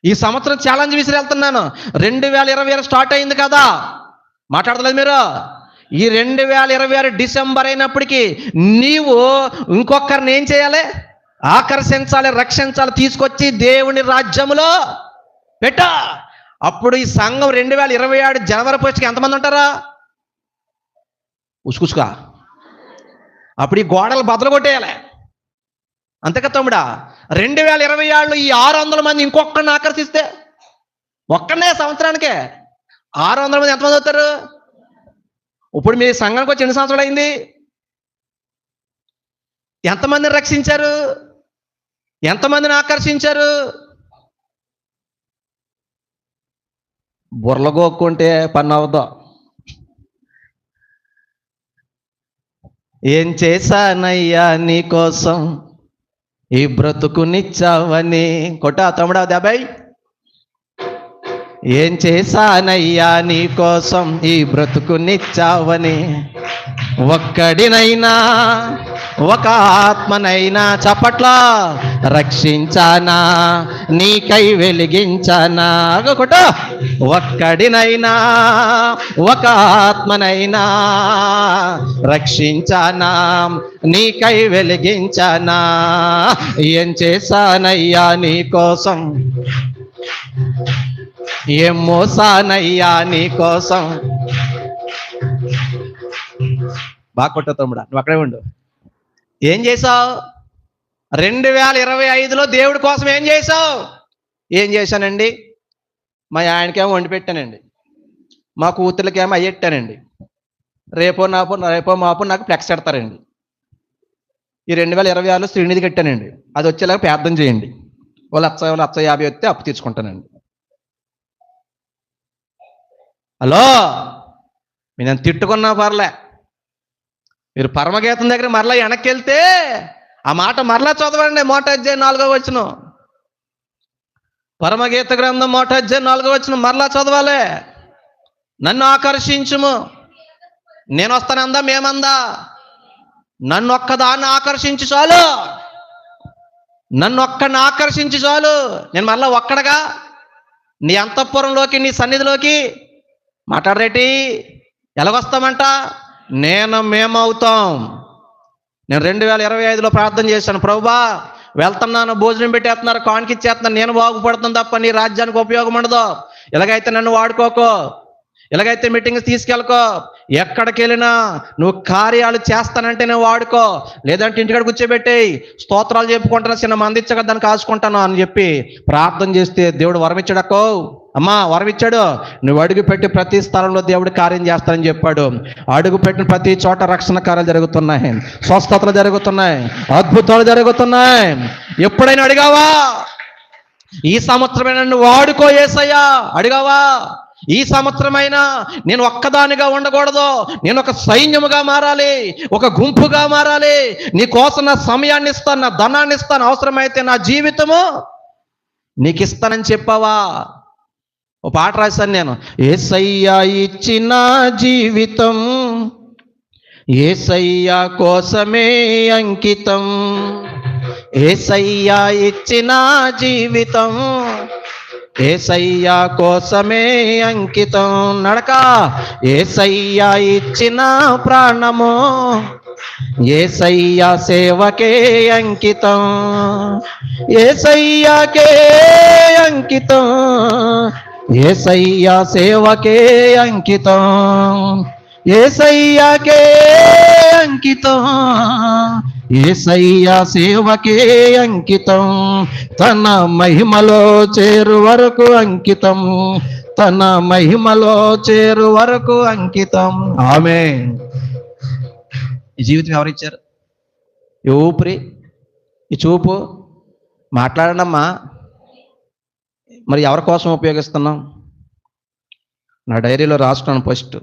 ఈ సంవత్సరం ఛాలెంజ్ విసిరెళ్తున్నాను. 2026 స్టార్ట్ అయింది కదా, మాట్లాడతలేదు మీరు? ఈ 2026 డిసెంబర్ అయినప్పటికీ నీవు ఇంకొకరిని ఏం చేయాలి? ఆకర్షించాలి, రక్షించాలి, తీసుకొచ్చి దేవుని రాజ్యములో పెట్ట. అప్పుడు ఈ సంఘం 2027 జనవరి 1కి ఎంతమంది ఉంటారా? ఉసుకుసుకా. అప్పుడు ఈ గోడలు బద్దలు కొట్టేయాలి, అంతేకా తమ్ముడా? 2027లో ఈ 600 మంది ఇంకొకరిని ఆకర్షిస్తే, ఒక్కనే సంవత్సరానికే 600 మంది ఎంతమంది అవుతారు? ఇప్పుడు మీ సంఘానికి వచ్చి ఎన్ని సంవత్సరాలు అయింది? ఎంతమందిని రక్షించారు? ఎంతమందిని ఆకర్షించారు? బుర్రగోక్కుంటే పని అవుద్దా? ఏం చేశానయ్యా నీకోసం ఈ బ్రతుకునిచ్చావని. కొట్టా తమ్ముడా దెబ్బై. ఏం చేశానయ్యా నీకోసం ఈ బ్రతుకునిచ్చావని, ఒక్కడినైనా ఒక ఆత్మనైనా చప్పట్లా రక్షించానా, నీకై వెలిగించానా. కొట్ట. ఒక్కడినైనా ఒక ఆత్మనైనా రక్షించానా, నీకై వెలిగించానా. ఏం చేశానయ్యా నీకోసం, ఏం మోసానయ్యా నీకోసం. బాగా కొట్ట తమ్ముడా, నువ్వు అక్కడే ఉండు. ఏం చేసావు? 2025లో దేవుడి కోసం ఏం చేసావు? ఏం చేశానండి? మా ఆయనకేమో వండి పెట్టానండి, మా కూతుర్లకేమో అయ్యెట్టానండి, రేపో మాపో నాకు ఫ్లెక్స్ పెడతారండి. ఈ 2026లో శ్రీనిధి కట్టానండి, అది వచ్చేలాగా ప్రార్థన చేయండి. ఓ 1,50 వస్తే అప్పు తీసుకుంటానండి. హలో, మీరు నన్ను తిట్టుకున్నా పర్లే, మీరు పరమగీతం దగ్గర మరలా వెనక్కి వెళ్తే ఆ మాట మరలా చదవండి. 1వ అధ్యాయం 4వ వచనం, పరమగీత గ్రంథం 1వ అధ్యాయం 4వ వచనం మరలా చదవాలి. నన్ను ఆకర్షించుము, నేను వస్తానందా మేమందా? నన్ను ఒక్కదాన్ని ఆకర్షించి చాలు, నన్ను ఒక్కడిని ఆకర్షించి చాలు. నేను మరలా ఒక్కడగా నీ అంతఃపురంలోకి, నీ సన్నిధిలోకి మాట్లాడరేటి? ఎలాగొస్తామంట? మేమవుతాం. నేను 2025లో ప్రార్థన చేశాను, ప్రభువా వెళ్తున్నాను, భోజనం పెట్టేస్తున్నారు, కానుక ఇచ్చేస్తున్నాను, నేను బాగుపడుతుంది తప్ప నీ రాజ్యానికి ఉపయోగం ఉండదు. ఇలాగైతే నన్ను వాడుకోకో, ఇలాగైతే మీటింగ్స్ తీసుకెళ్ళకో, ఎక్కడికి వెళ్ళినా నువ్వు కార్యాలు చేస్తానంటే నేను వాడుకో, లేదంటే ఇంటికాడ కూర్చోబెట్టేయి, స్తోత్రాలు చెప్పుకుంటాను, చిన్న మంది ఇచ్చగా దాన్ని కాచుకుంటాను అని చెప్పి ప్రార్థన చేస్తే దేవుడు వరం ఇచ్చాడక్కో. అమ్మా వరం ఇచ్చాడు, నువ్వు అడుగు పెట్టి ప్రతి స్థలంలో దేవుడు కార్యం చేస్తానని చెప్పాడు. అడుగు పెట్టిన ప్రతి చోట రక్షణ కార్యాలు జరుగుతున్నాయి, స్వస్థతలు జరుగుతున్నాయి, అద్భుతాలు జరుగుతున్నాయి. ఎప్పుడైనా అడిగావా ఈ సంవత్సరమైనా నన్ను వాడుకో యేసయ్యా? అడిగావా? ఈ సంవత్సరమైనా నేను ఒక్కదానిగా ఉండకూడదు, నేను ఒక సైన్యముగా మారాలి, ఒక గుంపుగా మారాలి, నీ కోసం నా సమయాన్ని ఇస్తాను, నా ధనాన్ని ఇస్తాను, అవసరమైతే నా జీవితము నీకు ఇస్తానని చెప్పావా? ఓ పాట రాశాను నేను, యేసయ్యా ఇచ్చిన జీవితం యేసయ్యా కోసమే అంకితం, యేసయ్యా ఇచ్చిన జీవితం యేసయ్యా కోసమే అంకితం. నడక యేసయ్యా ఇచ్చిన ప్రాణము యేసయ్యా సేవకే అంకితం, యేసయ్యాకే అంకితం, యేసయ్యా సేవకే అంకితం, యేసయ్యాకే అంకితం, యేసయ్యా సేవకే అంకితం. తన మహిమలో చేరు వరకు అంకితం, తన మహిమలో చేరు వరకు అంకితం. ఆమేన్. ఈ జీవితం ఎవరిచ్చారు? ఈ ఊపిరి, ఈ చూపు, మాట్లాడండమ్మా. మరి ఎవరి కోసం ఉపయోగిస్తున్నాం? నా డైరీలో రాసుకున్నాను, ఫస్ట్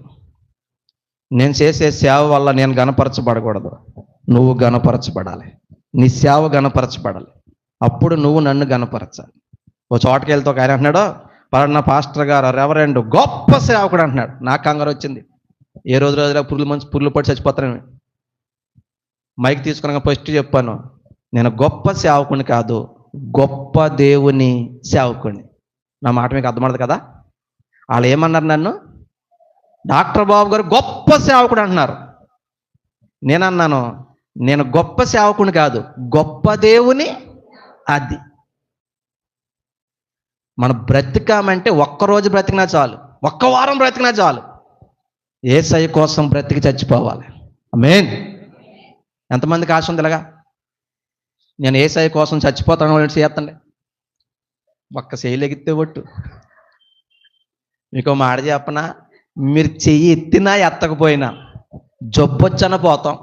నేను చేసే సేవ వల్ల నేను గణపరచబడకూడదు, నువ్వు గణపరచబడాలి, నీ సేవ గణపరచబడాలి, అప్పుడు నువ్వు నన్ను గణపరచాలి. ఓ చోటకి వెళ్తే ఒక ఆయన అంటున్నాడు, పలానా పాస్టర్ గారు రెవరెండ్ గొప్ప సేవకుడు అంటున్నాడు. నాకు కంగారు వచ్చింది, ఏ రోజులో పురుగులు పడి చచ్చిపోతాను. మైక్ తీసుకున్నాక ఫస్ట్ చెప్పాను, నేను గొప్ప సేవకుని కాదు, గొప్ప దేవుని సేవకుని. నా మాట మీకు అర్థమవుతుంది కదా? వాళ్ళు ఏమన్నారు నన్ను? డాక్టర్ బాబు గారు గొప్ప సేవకుడు అంటున్నారు. నేనన్నాను, నేను గొప్ప సేవకుని కాదు, గొప్ప దేవుని. అది మనం బ్రతికామంటే ఒక్కరోజు బ్రతికినా చాలు, ఒక్క వారం బ్రతికినా చాలు, యేసయ్య కోసం బ్రతికి చచ్చిపోవాలి. ఆమేన్. ఎంతమందికి ఆశ ఉంది ఇలాగా? నేను యేసయ్య కోసం చచ్చిపోతాను వాళ్ళు చేస్తండి, ఒక్క చేయలేగితే ఒట్టు. మీకు మాట చెప్పనా, మీరు చెయ్యి ఎత్తినా ఎత్తకపోయినా, జబ్బొచ్చన్నా పోతాం,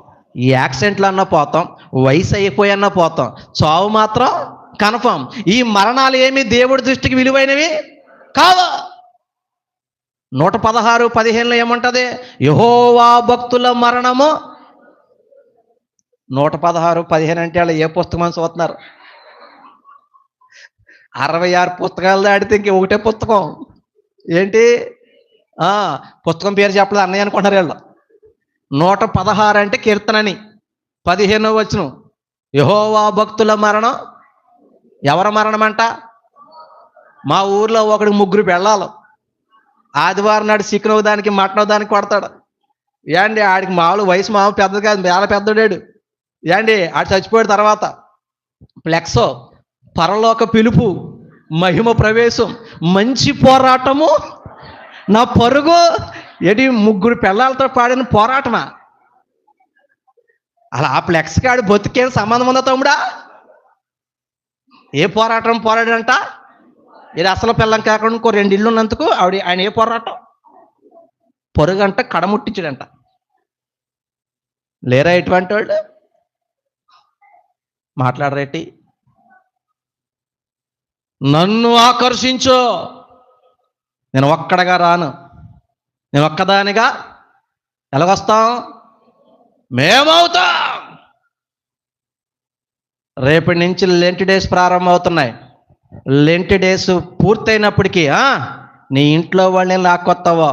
ఈ యాక్సిడెంట్లు అన్నా పోతాం, వయసు అయిపోయన్నా పోతాం, చావు మాత్రం కన్ఫర్మ్. ఈ మరణాలు ఏమి దేవుడి దృష్టికి విలువైనవి కావు. 116:15 ఏమంటది? యెహోవా భక్తుల మరణము. 116:15 అంటే వాళ్ళు ఏ పుస్తకం అని చూస్తున్నారు? 66 పుస్తకాలు దాడితే ఇంక ఒకటే పుస్తకం ఏంటి? పుస్తకం పేరు చెప్పలేదు అన్నయ్య అనుకుంటారు వీళ్ళు. 116 అంటే కీర్తనని, 15వ వచనం యెహోవా భక్తుల మరణం. ఎవరి మరణం అంట? మా ఊర్లో ఒకడికి 3 పెళ్ళాలు. ఆదివారం నాడు చికెన్ దానికి మటన్ దానికి కొడతాడు. ఏండి ఆడికి మామూలు వయసు మామూలు పెద్దది కాదు, వేళ పెద్దడాడు. ఏండి ఆడు చచ్చిపోయాడు. తర్వాత ఫ్లెక్సో, పరలోక పిలుపు, మహిమ ప్రవేశం, మంచి పోరాటము, నా పరుగు. ఏంటి 3 పిల్లలతో పాడిన పోరాటమా? అలా ఆ ఫ్లెక్స్కి ఆడు బతికే సంబంధం ఉందా తమ్ముడా? ఏ పోరాటం పోరాడంట? ఇది అసలు పిల్లం కాకుండా ఇంకో 2 ఇళ్ళు ఉన్నందుకు ఆయన ఏ పోరాటం? పొరుగంట కడముట్టించాడంట. లేరా ఇటువంటి వాళ్ళు? మాట్లాడరేటి? నన్ను ఆకర్షించు, నేను ఒక్కడగా రాను, నేను ఒక్కదానిగా. ఎలాగొస్తాం? మేమవుతాం. రేపటి నుంచి లెంట్ డేస్ ప్రారంభం అవుతున్నాయి. లెంట్ డేస్ పూర్తయినప్పటికీ నీ ఇంట్లో వాళ్ళని లాక్కొస్తావో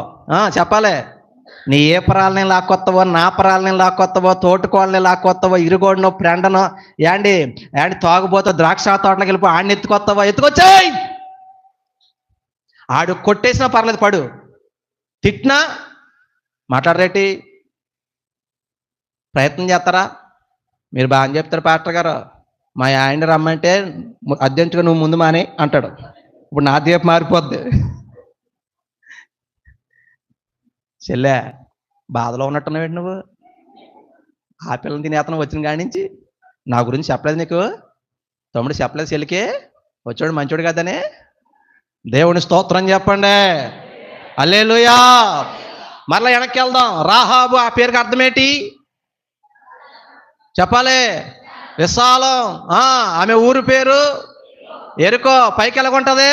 చెప్పాలి. నీ ఏ పరాలని లాక్కొస్తావో, నా పరాలని లాక్కొస్తావో, తోటకోళ్ళని లాక్కొస్తావో, ఇరుగోడినో ఫ్రెండ్నో, ఏండి తాగుబోతో ద్రాక్ష తోటలోకి వెళ్ళిపో, ఆడిని ఎత్తుకొస్తావో, ఎత్తుకొచ్చాయి. ఆడు కొట్టేసినా పర్లేదు, పడు, తిట్టినా మాట్లాడరేటి? ప్రయత్నం చేస్తారా? మీరు బాగా చెప్తారు పాస్టర్ గారు, మా ఆయన రమ్మంటే అర్జెంటుగా నువ్వు ముందు మానే అంటాడు. ఇప్పుడు నా దీపం మారిపోద్ది. చెల్లె, బాధలో ఉన్నట్టున్నావేంటి నువ్వు? ఆ పిల్లని తినేతను వచ్చిన కాడి నుంచి నా గురించి చెప్పలేదు నీకు? తమ్ముడు చెప్పలేదు చెల్లికి వచ్చాడు మంచోడు కదనే? దేవుని స్తోత్రం చెప్పండి. హల్లెలూయా. మరలా వెనక్కి వెళ్దాం. రాహాబు ఆ పేరుకి అర్థమేంటి చెప్పాలి? విశాలం. ఆమె ఊరు పేరు ఎరుకో. పైకి ఎలాగుంటది?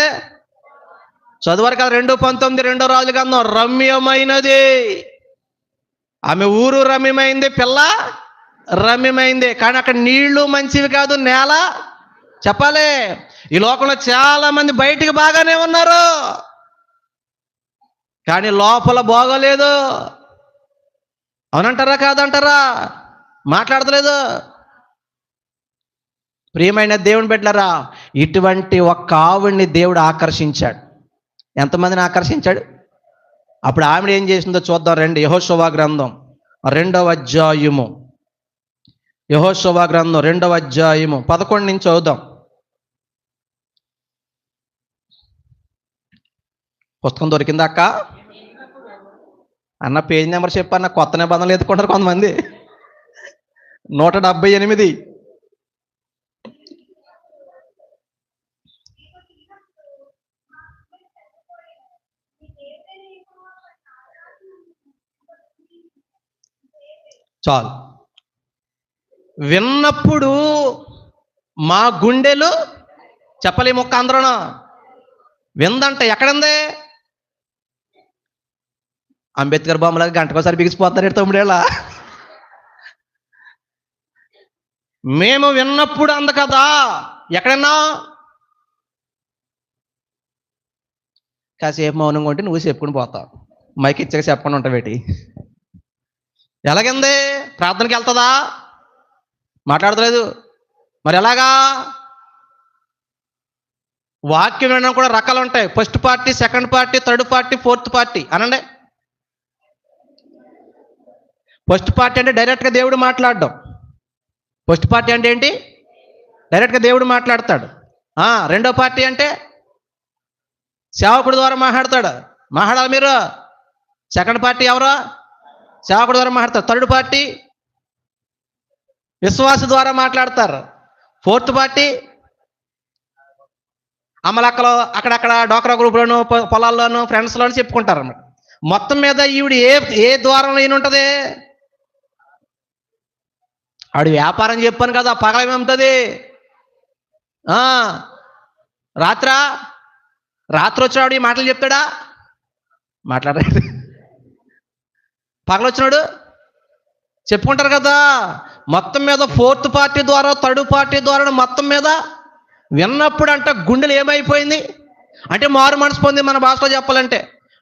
చదువురు కదా 2:19 2 రాజుల గ్రంథం. రమ్యమైనది. ఆమె ఊరు రమ్యమైంది, పిల్ల రమ్యమైంది. కానీ అక్కడ నీళ్లు మంచివి కాదు, నేల చెప్పాలి. ఈ లోకంలో చాలా మంది బయటికి బాగానే ఉన్నారు, కానీ లోపల బాగోలేదు. అవునంటారా కాదంటారా? మాట్లాడతలేదు. ప్రియమైన దేవుని బిడ్డలారా, ఇటువంటి ఒక్క ఆవిడ్ని దేవుడు ఆకర్షించాడు. ఎంతమందిని ఆకర్షించాడు? అప్పుడు ఆవిడ ఏం చేసిందో చూద్దాం రండి. యెహోషువ గ్రంథం 2వ అధ్యాయము. యెహోషువ గ్రంథం 2వ అధ్యాయము 11 నుంచి చదువుదాం. పుస్తకం దొరికిందా అక్క? అన్న పేజ్ నెంబర్ చెప్పన్న. కొత్త నిబంధనలు ఎత్తుకుంటారు కొంతమంది. 178. చాలు. విన్నప్పుడు మా గుండెలు చెప్పలే మొక్క అందరూ విందంట. ఎక్కడుంది? అంబేద్కర్ బొమ్మలాగా గంటకోసారి బిగిసిపోతారు తమ్ముడేళ్ళ. మేము విన్నప్పుడు అంద కదా. ఎక్కడన్నా కాసేపు మౌనంగా ఉంటే నువ్వు చెప్పుకుని పోతావు. మైకి ఇచ్చాక చెప్పకుండా ఉంటావేటి? ఎలాగంది? ప్రార్థనకి వెళ్తుందా? మాట్లాడతలేదు. మరి ఎలాగా? వాక్యం వినడం కూడా రకాలు ఉంటాయి. First party, second party, third party, fourth party అనండి. ఫస్ట్ పార్టీ అంటే డైరెక్ట్గా దేవుడు మాట్లాడడం. ఫస్ట్ పార్టీ అంటే ఏంటి? డైరెక్ట్గా దేవుడు మాట్లాడతాడు. రెండో పార్టీ అంటే సేవకుడి ద్వారా మాట్లాడతాడు. మాట్లాడాలి మీరు. సెకండ్ పార్టీ ఎవరో? సేవకుడి ద్వారా మాట్లాడతారు. థర్డ్ పార్టీ విశ్వాస ద్వారా మాట్లాడతారు. ఫోర్త్ పార్టీ అమ్మలక్కలు అక్కడక్కడ డోక్రా గ్రూపులను, పొలాల్లోనూ, ఫ్రెండ్స్లోనూ చెప్పుకుంటారు అన్నమాట. మొత్తం మీద ఈవిడ ఏ ద్వారం అయిన ఉంటుంది? ఆవిడ వ్యాపారం చెప్పాను కదా, పగలమేముంటుంది? రాత్రి వచ్చినాడు ఈ మాటలు చెప్తాడా? మాట్లాడాడు. పగలొచ్చినాడు చెప్పుకుంటారు కదా. మొత్తం మీద ఫోర్త్ పార్టీ ద్వారా, థర్డ్ పార్టీ ద్వారా మొత్తం మీద విన్నప్పుడు అంట గుండెలు ఏమైపోయింది అంటే మారు మనసు పొంది, మన భాషలో చెప్పాలంటే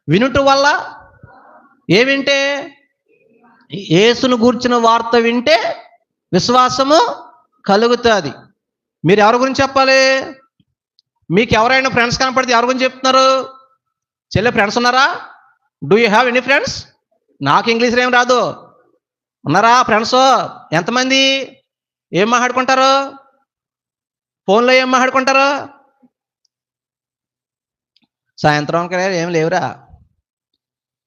వినుట వల్ల వింటే యేసును గూర్చిన వార్త వింటే విశ్వాసము కలుగుతుంది. మీరు ఎవరి గురించి చెప్పాలి? మీకు ఎవరైనా ఫ్రెండ్స్ కనపడితే ఎవరి గురించి చెప్తున్నారు? చెల్లె ఫ్రెండ్స్ ఉన్నారా? Do you have any friends? నాకు ఇంగ్లీష్లో ఏం రాదు. ఉన్నారా ఫ్రెండ్స్? ఎంతమంది? ఏం మాట్లాడుకుంటారు? ఫోన్లో ఏం మాట్లాడుకుంటారు? సాయంత్రం ఏం లేవురా.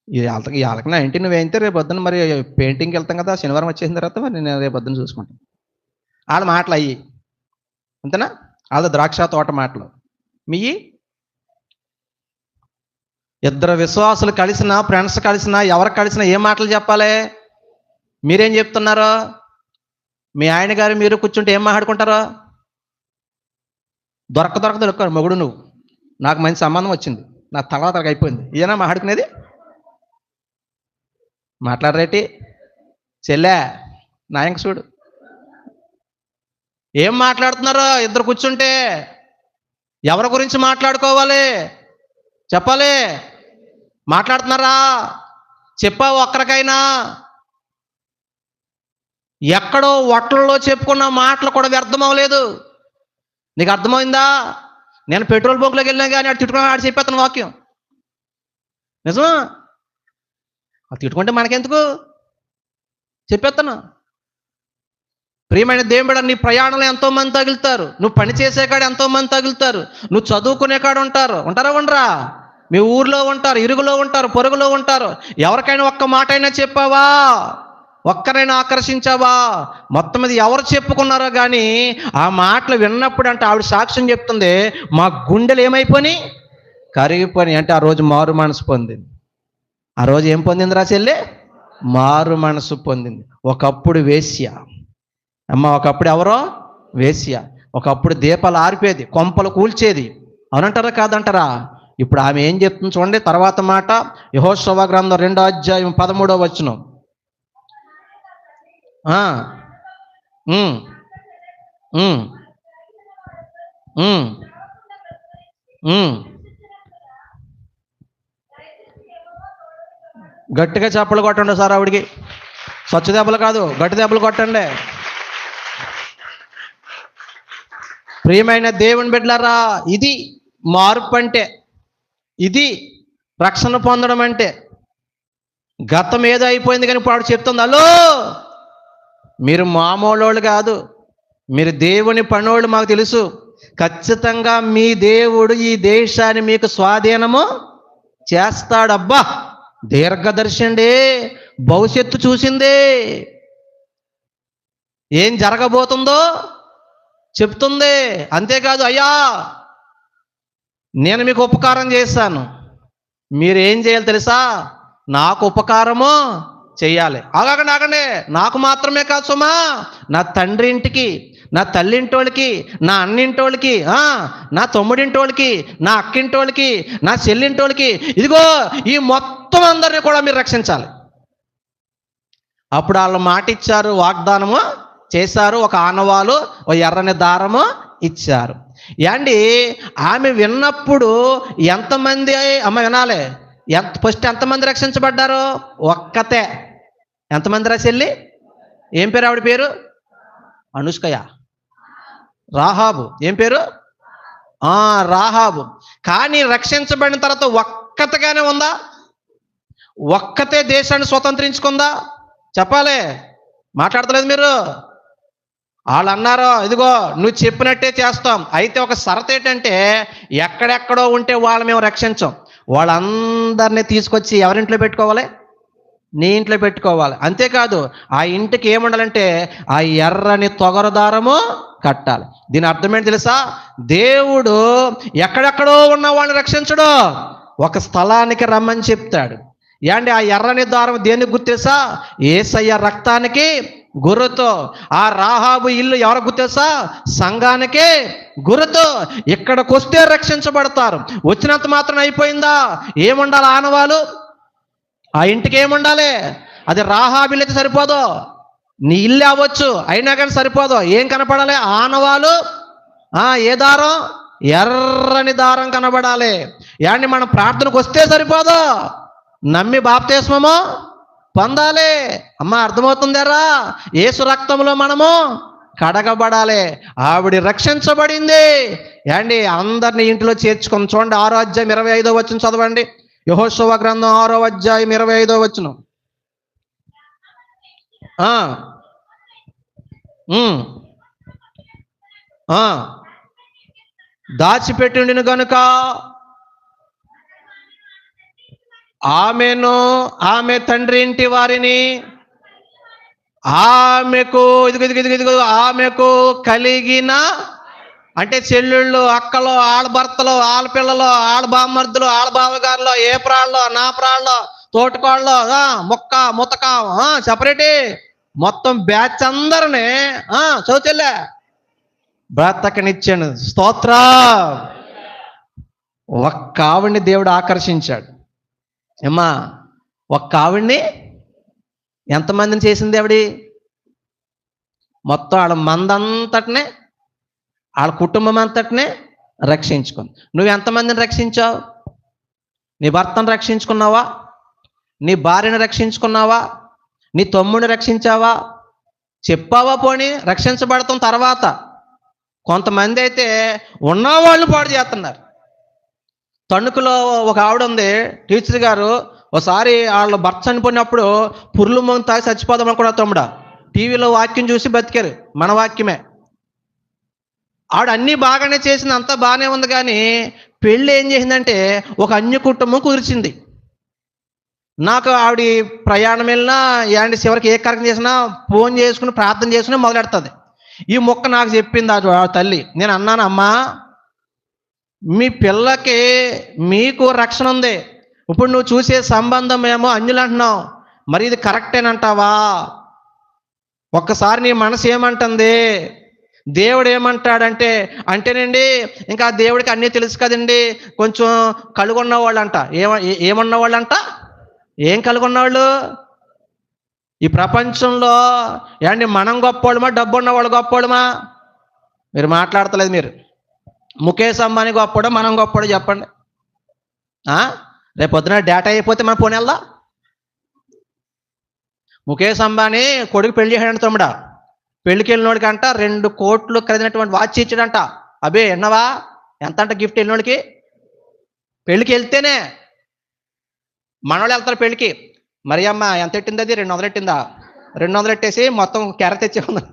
వాళ్ళకి నా ఇంటిని వేయితే రేపు పొద్దున్న మరి పెయింటింగ్కి వెళ్తాం కదా. శనివారం వచ్చేసిన తర్వాత మరి నేను రేపు పొద్దున్న చూసుకుంటాను. వాళ్ళ మాటలు అయ్యి అంతేనా? వాళ్ళ ద్రాక్ష తోట మాటలు మీ. ఇద్దరు విశ్వాసులు కలిసినా, ఫ్రెండ్స్ కలిసినా, ఎవరు కలిసినా ఏం మాటలు చెప్పాలి? మీరేం చెప్తున్నారు? మీ ఆయన గారు మీరు కూర్చుంటే ఏం మాట్లాడుకుంటారు? దొరక్క మొగుడు నువ్వు, నాకు మంచి సంబంధం వచ్చింది, నా తలగా అయిపోయింది, ఈయన మాట్లాడుకునేది? మాట్లాడరేటి? చెల్లె నాయంక చూడు ఏం మాట్లాడుతున్నారో. ఇద్దరు కూర్చుంటే ఎవరి గురించి మాట్లాడుకోవాలి చెప్పాలి? మాట్లాడుతున్నారా? చెప్పావు ఒక్కరికైనా? ఎక్కడో హోటల్లో చెప్పుకున్న మాటలు కూడా వ్యర్థం అవ్వలేదు. నీకు అర్థమైందా? నేను పెట్రోల్ బంక్లోకి వెళ్ళినా కానీ ఆడు తిట్టుకుని ఆడు చెప్పేస్తాను వాక్యం. నిజమా? అది తిట్టుకుంటే మనకెందుకు? చెప్పేస్తాను. ప్రియమైన దేవుడు, నీ ప్రయాణంలో ఎంతోమంది తగులుతారు, నువ్వు పని చేసే కాడ ఎంతోమంది తగులుతారు, నువ్వు చదువుకునే కాడ ఉంటారా ఉండరా, మీ ఊర్లో ఉంటారు, ఇరుగులో ఉంటారు, పొరుగులో ఉంటారు. ఎవరికైనా ఒక్క మాట అయినా చెప్పావా? ఒక్కరైనా ఆకర్షించావా? మొత్తం మీద ఎవరు చెప్పుకున్నారో కానీ ఆ మాటలు విన్నప్పుడు అంటే ఆవిడ సాక్ష్యం చెప్తుంది, మా గుండెలు ఏమైపోయి కరిగిపోయి. అంటే ఆ రోజు మారు మనసు పొందింది. ఆ రోజు ఏం పొందింది రా చెల్లి? మారు మనసు పొందింది. ఒకప్పుడు వేశ్య అమ్మ, ఒకప్పుడు ఎవరో వేశ్య, ఒకప్పుడు దీపాలు ఆరిపేది, కొంపలు కూల్చేది. అవునంటారా కాదంటారా? ఇప్పుడు ఆమె ఏం చెప్తుంది చూడండి తర్వాత మాట. యెహోషువ గ్రంథం 2వ అధ్యాయం 13వ వచనం. గట్టిగా చప్పలు కొట్టండి సార్, ఆవిడికి స్వచ్ఛ దెబ్బలు కాదు, గట్టి దెబ్బలు కొట్టండి. ప్రియమైన దేవుని బిడ్డలారా, ఇది మార్పు అంటే, ఇది రక్షణ పొందడం అంటే. గతం ఏదో అయిపోయింది కానీ ఇప్పుడు ఆవిడ చెప్తుంది, హలో మీరు మామూలు కాదు, మీరు దేవుని పనోళ్ళు, మాకు తెలుసు. ఖచ్చితంగా మీ దేవుడు ఈ దేశాన్ని మీకు స్వాధీనము చేస్తాడబ్బా. దీర్ఘదర్శండి, భవిష్యత్తు చూసిందే, ఏం జరగబోతుందో చెప్తుంది. అంతేకాదు, అయ్యా నేను మీకు ఉపకారం చేశాను, మీరు ఏం చేయాలి తెలుసా? నాకు ఉపకారము చెయ్యాలి. ఆగండి, నాకు మాత్రమే కాదు సుమా, నా తండ్రి ఇంటికి, నా తల్లింటోళ్ళకి, నా అన్నింటోళ్ళకి, నా తమ్ముడింటోళ్ళకి, నా అక్కింటోళ్ళకి, నా చెల్లింటోళ్ళకి, ఇదిగో ఈ మొత్తం అందరినీ కూడా మీరు రక్షించాలి. అప్పుడు వాళ్ళు మాట ఇచ్చారు, వాగ్దానము చేశారు, ఒక ఆనవాలు, ఓ ఎర్రని దారము ఇచ్చారు. ఏండి ఆమె విన్నప్పుడు ఎంతమంది అమ్మ వినాలి, ఫస్ట్ ఎంతమంది రక్షించబడ్డారు? ఒక్కతే. ఎంతమంది రా చెల్లి? ఏం పేరు ఆవిడ పేరు? అనుష్కయ, రాహాబు. ఏం పేరు? రాహాబు. కానీ రక్షించబడిన తర్వాత ఒక్కతగానే ఉందా? ఒక్కతే దేశాన్ని స్వతంత్రించుకుందా? చెప్పాలి, మాట్లాడతలేదు మీరు. వాళ్ళు అన్నారు, ఇదిగో నువ్వు చెప్పినట్టే చేస్తాం, అయితే ఒక షరతు ఏంటంటే ఎక్కడెక్కడో ఉంటే వాళ్ళు మేము రక్షించాం, వాళ్ళందరినీ తీసుకొచ్చి ఎవరింట్లో పెట్టుకోవాలి? నీ ఇంట్లో పెట్టుకోవాలి. అంతేకాదు ఆ ఇంటికి ఏముండాలంటే ఆ ఎర్రని తొగరదారము కట్టాలి. దీని అర్థమేంటి తెలుసా? దేవుడు ఎక్కడెక్కడో ఉన్న వాళ్ళని రక్షించడు, ఒక స్థలానికి రమ్మని చెప్తాడు. ఏండి ఆ ఎర్రని దారం దేనికి గుర్తు తెలుసా? యేసయ్య రక్తానికి గుర్తు. ఆ రాహాబు ఇల్లు ఎవరు గుర్తు తెలుసా? సంఘానికి గుర్తు. ఇక్కడికి వస్తే రక్షించబడతారు. వచ్చినంత మాత్రం అయిపోయిందా? ఏముండాలి ఆనవాలు? ఆ ఇంటికి ఏముండాలి? అది రాహాబు ఇల్లు అయితే సరిపోదు, నీ ఇల్లు అవ్వచ్చు, అయినా కానీ సరిపోదు. ఏం కనపడాలి? ఆనవాలు. ఏ దారం? ఎర్రని దారం కనబడాలి. ఏండి మనం ప్రార్థనకు వస్తే సరిపోదు, నమ్మి బాప్తిస్మము పొందాలి. అమ్మ అర్థమవుతుందారా? యేసు రక్తంలో మనము కడగబడాలి. ఆవిడ రక్షించబడింది. ఏండి అందరినీ ఇంట్లో చేర్చుకొని చూడండి. 6వ అధ్యాయం 25వ వచనం చదవండి. యెహోషువ గ్రంథం 6వ అధ్యాయం 25వ వచనం. దాచిపెట్టిండిన గనుక ఆమెను, ఆమె తండ్రి ఇంటి వారిని, ఆమెకు ఇదిగో ఆమెకు కలిగిన అంటే చెల్లెళ్ళు, అక్కలు, ఆడభర్తలు, ఆడపిల్లలు, ఆడబామర్దులు, ఆడబావగారులు, ఏ ప్రాళ్ళు, నా ప్రాళ్ళు, తోటకోళ్ళు, ముతక సెపరేటి మొత్తం బ్యాచ్ అందరినీ చదువుచెల్లే బ్రతకనిచ్చాను. స్తోత్ర. ఒక్క ఆవిడ్ని దేవుడు ఆకర్షించాడు. ఏమ్మా, ఒక్క ఆవిడ్ని ఎంతమందిని చేసింది ఆవిడ? మొత్తం ఆడ మందంతటినే, వాళ్ళ కుటుంబం అంతటినే రక్షించుకుంది. నువ్వు ఎంతమందిని రక్షించావు? నీ భర్తను రక్షించుకున్నావా? నీ భార్యను రక్షించుకున్నావా? నీ తమ్ముడిని రక్షించావా? చెప్పావా? పోనీ రక్షించబడతాం తర్వాత. కొంతమంది అయితే ఉన్నవాళ్ళు పాడు చేస్తున్నారు. తణుకులో ఒక ఆవిడ ఉంది, టీచర్ గారు. ఒకసారి వాళ్ళ భర్త చనిపోయినప్పుడు పుర్లు మందు తాగి చచ్చిపోదాం అనుకున్నా తమ్ముడా. టీవీలో వాక్యం చూసి బతికారు, మన వాక్యమే. ఆవిడ అన్నీ బాగానే చేసింది, అంతా బాగానే ఉంది. కానీ పెళ్ళి ఏం చేసిందంటే ఒక అన్య కుటుంబం కుదిర్చింది. నాకు ఆవిడ ప్రయాణం వెళ్ళినా ఏంటి చివరికి ఏ కార్యక్రమం చేసినా ఫోన్ చేసుకుని ప్రార్థన చేసుకుని మొదలెడుతుంది. ఈ మొక్క నాకు చెప్పింది ఆ తల్లి. నేను అన్నాను, అమ్మా మీ పిల్లకి మీకు రక్షణ ఉంది, ఇప్పుడు నువ్వు చూసే సంబంధం ఏమో అన్యులు అంటున్నావు, మరి ఇది కరెక్టేనంటావా? ఒక్కసారి నీ మనసు ఏమంటుంది, దేవుడు ఏమంటాడంటే అంటేనండి ఇంకా దేవుడికి అన్నీ తెలుసు కదండి, కొంచెం కలుగున్న వాళ్ళంట. ఏమన్న వాళ్ళంట? ఏం కలుగున్నవాళ్ళు? ఈ ప్రపంచంలో ఏమండి మనం గొప్పవాళ్ళమా, డబ్బు ఉన్నవాళ్ళు గొప్పవాళ్ళమా? మీరు మాట్లాడతలేదు. మీరు ముఖేష్ అంబానీ గొప్పవాడు, మనం గొప్పవాడు చెప్పండి. రేపు పొద్దున డేటా అయిపోతే మనం పోనీ వెళ్దా? ముఖేష్ అంబానీ కొడుకు పెళ్లి చేశాడంట తమ్ముడా. పెళ్లికి వెళ్ళినోడికంట 2 కోట్లు ఖరీదినటువంటి వాచ్ ఇచ్చాడంట. అబే ఎన్నవా? ఎంత అంట గిఫ్ట్ వెళ్ళినోడికి? పెళ్ళికి వెళ్తేనే. మనోళ్ళు వెళ్తారు పెళ్ళికి. మరి అమ్మ ఎంత ఎట్టింది? అది 200 ఎట్టిందా? 200 ఎట్టేసి మొత్తం కెర తెచ్చే ఉంది.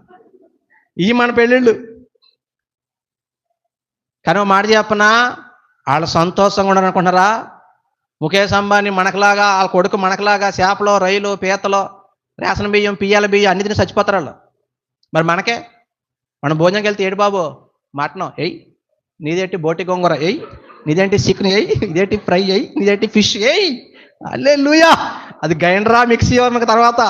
ఈ మన పెళ్ళిళ్ళు. కానీ ఒక మాట చెప్పనా, వాళ్ళు సంతోషంగా ఉండరనుకుంటున్నారా? ముఖేష్ అంబానీ మనకులాగా, వాళ్ళ కొడుకు మనకులాగా చేపలో, రైలు, పీతలో, రేషన్ బియ్యం, పియ్యాల బియ్యం అన్ని తిని చచ్చిపోతారు వాళ్ళు. మరి మనకే మనం భోజనంకి వెళ్తే ఏడు బాబు మటనం ఎయ్, నీదేంటి బోటి గోంగూర ఎయ్, నీదేంటి చికెన్ ఎయ్, ఇదేంటి ఫ్రై ఎయ్, నీదేంటి ఫిష్ ఎయ్. హల్లెలూయా. అది గ్రైండరా మిక్సీ మనకు తర్వాత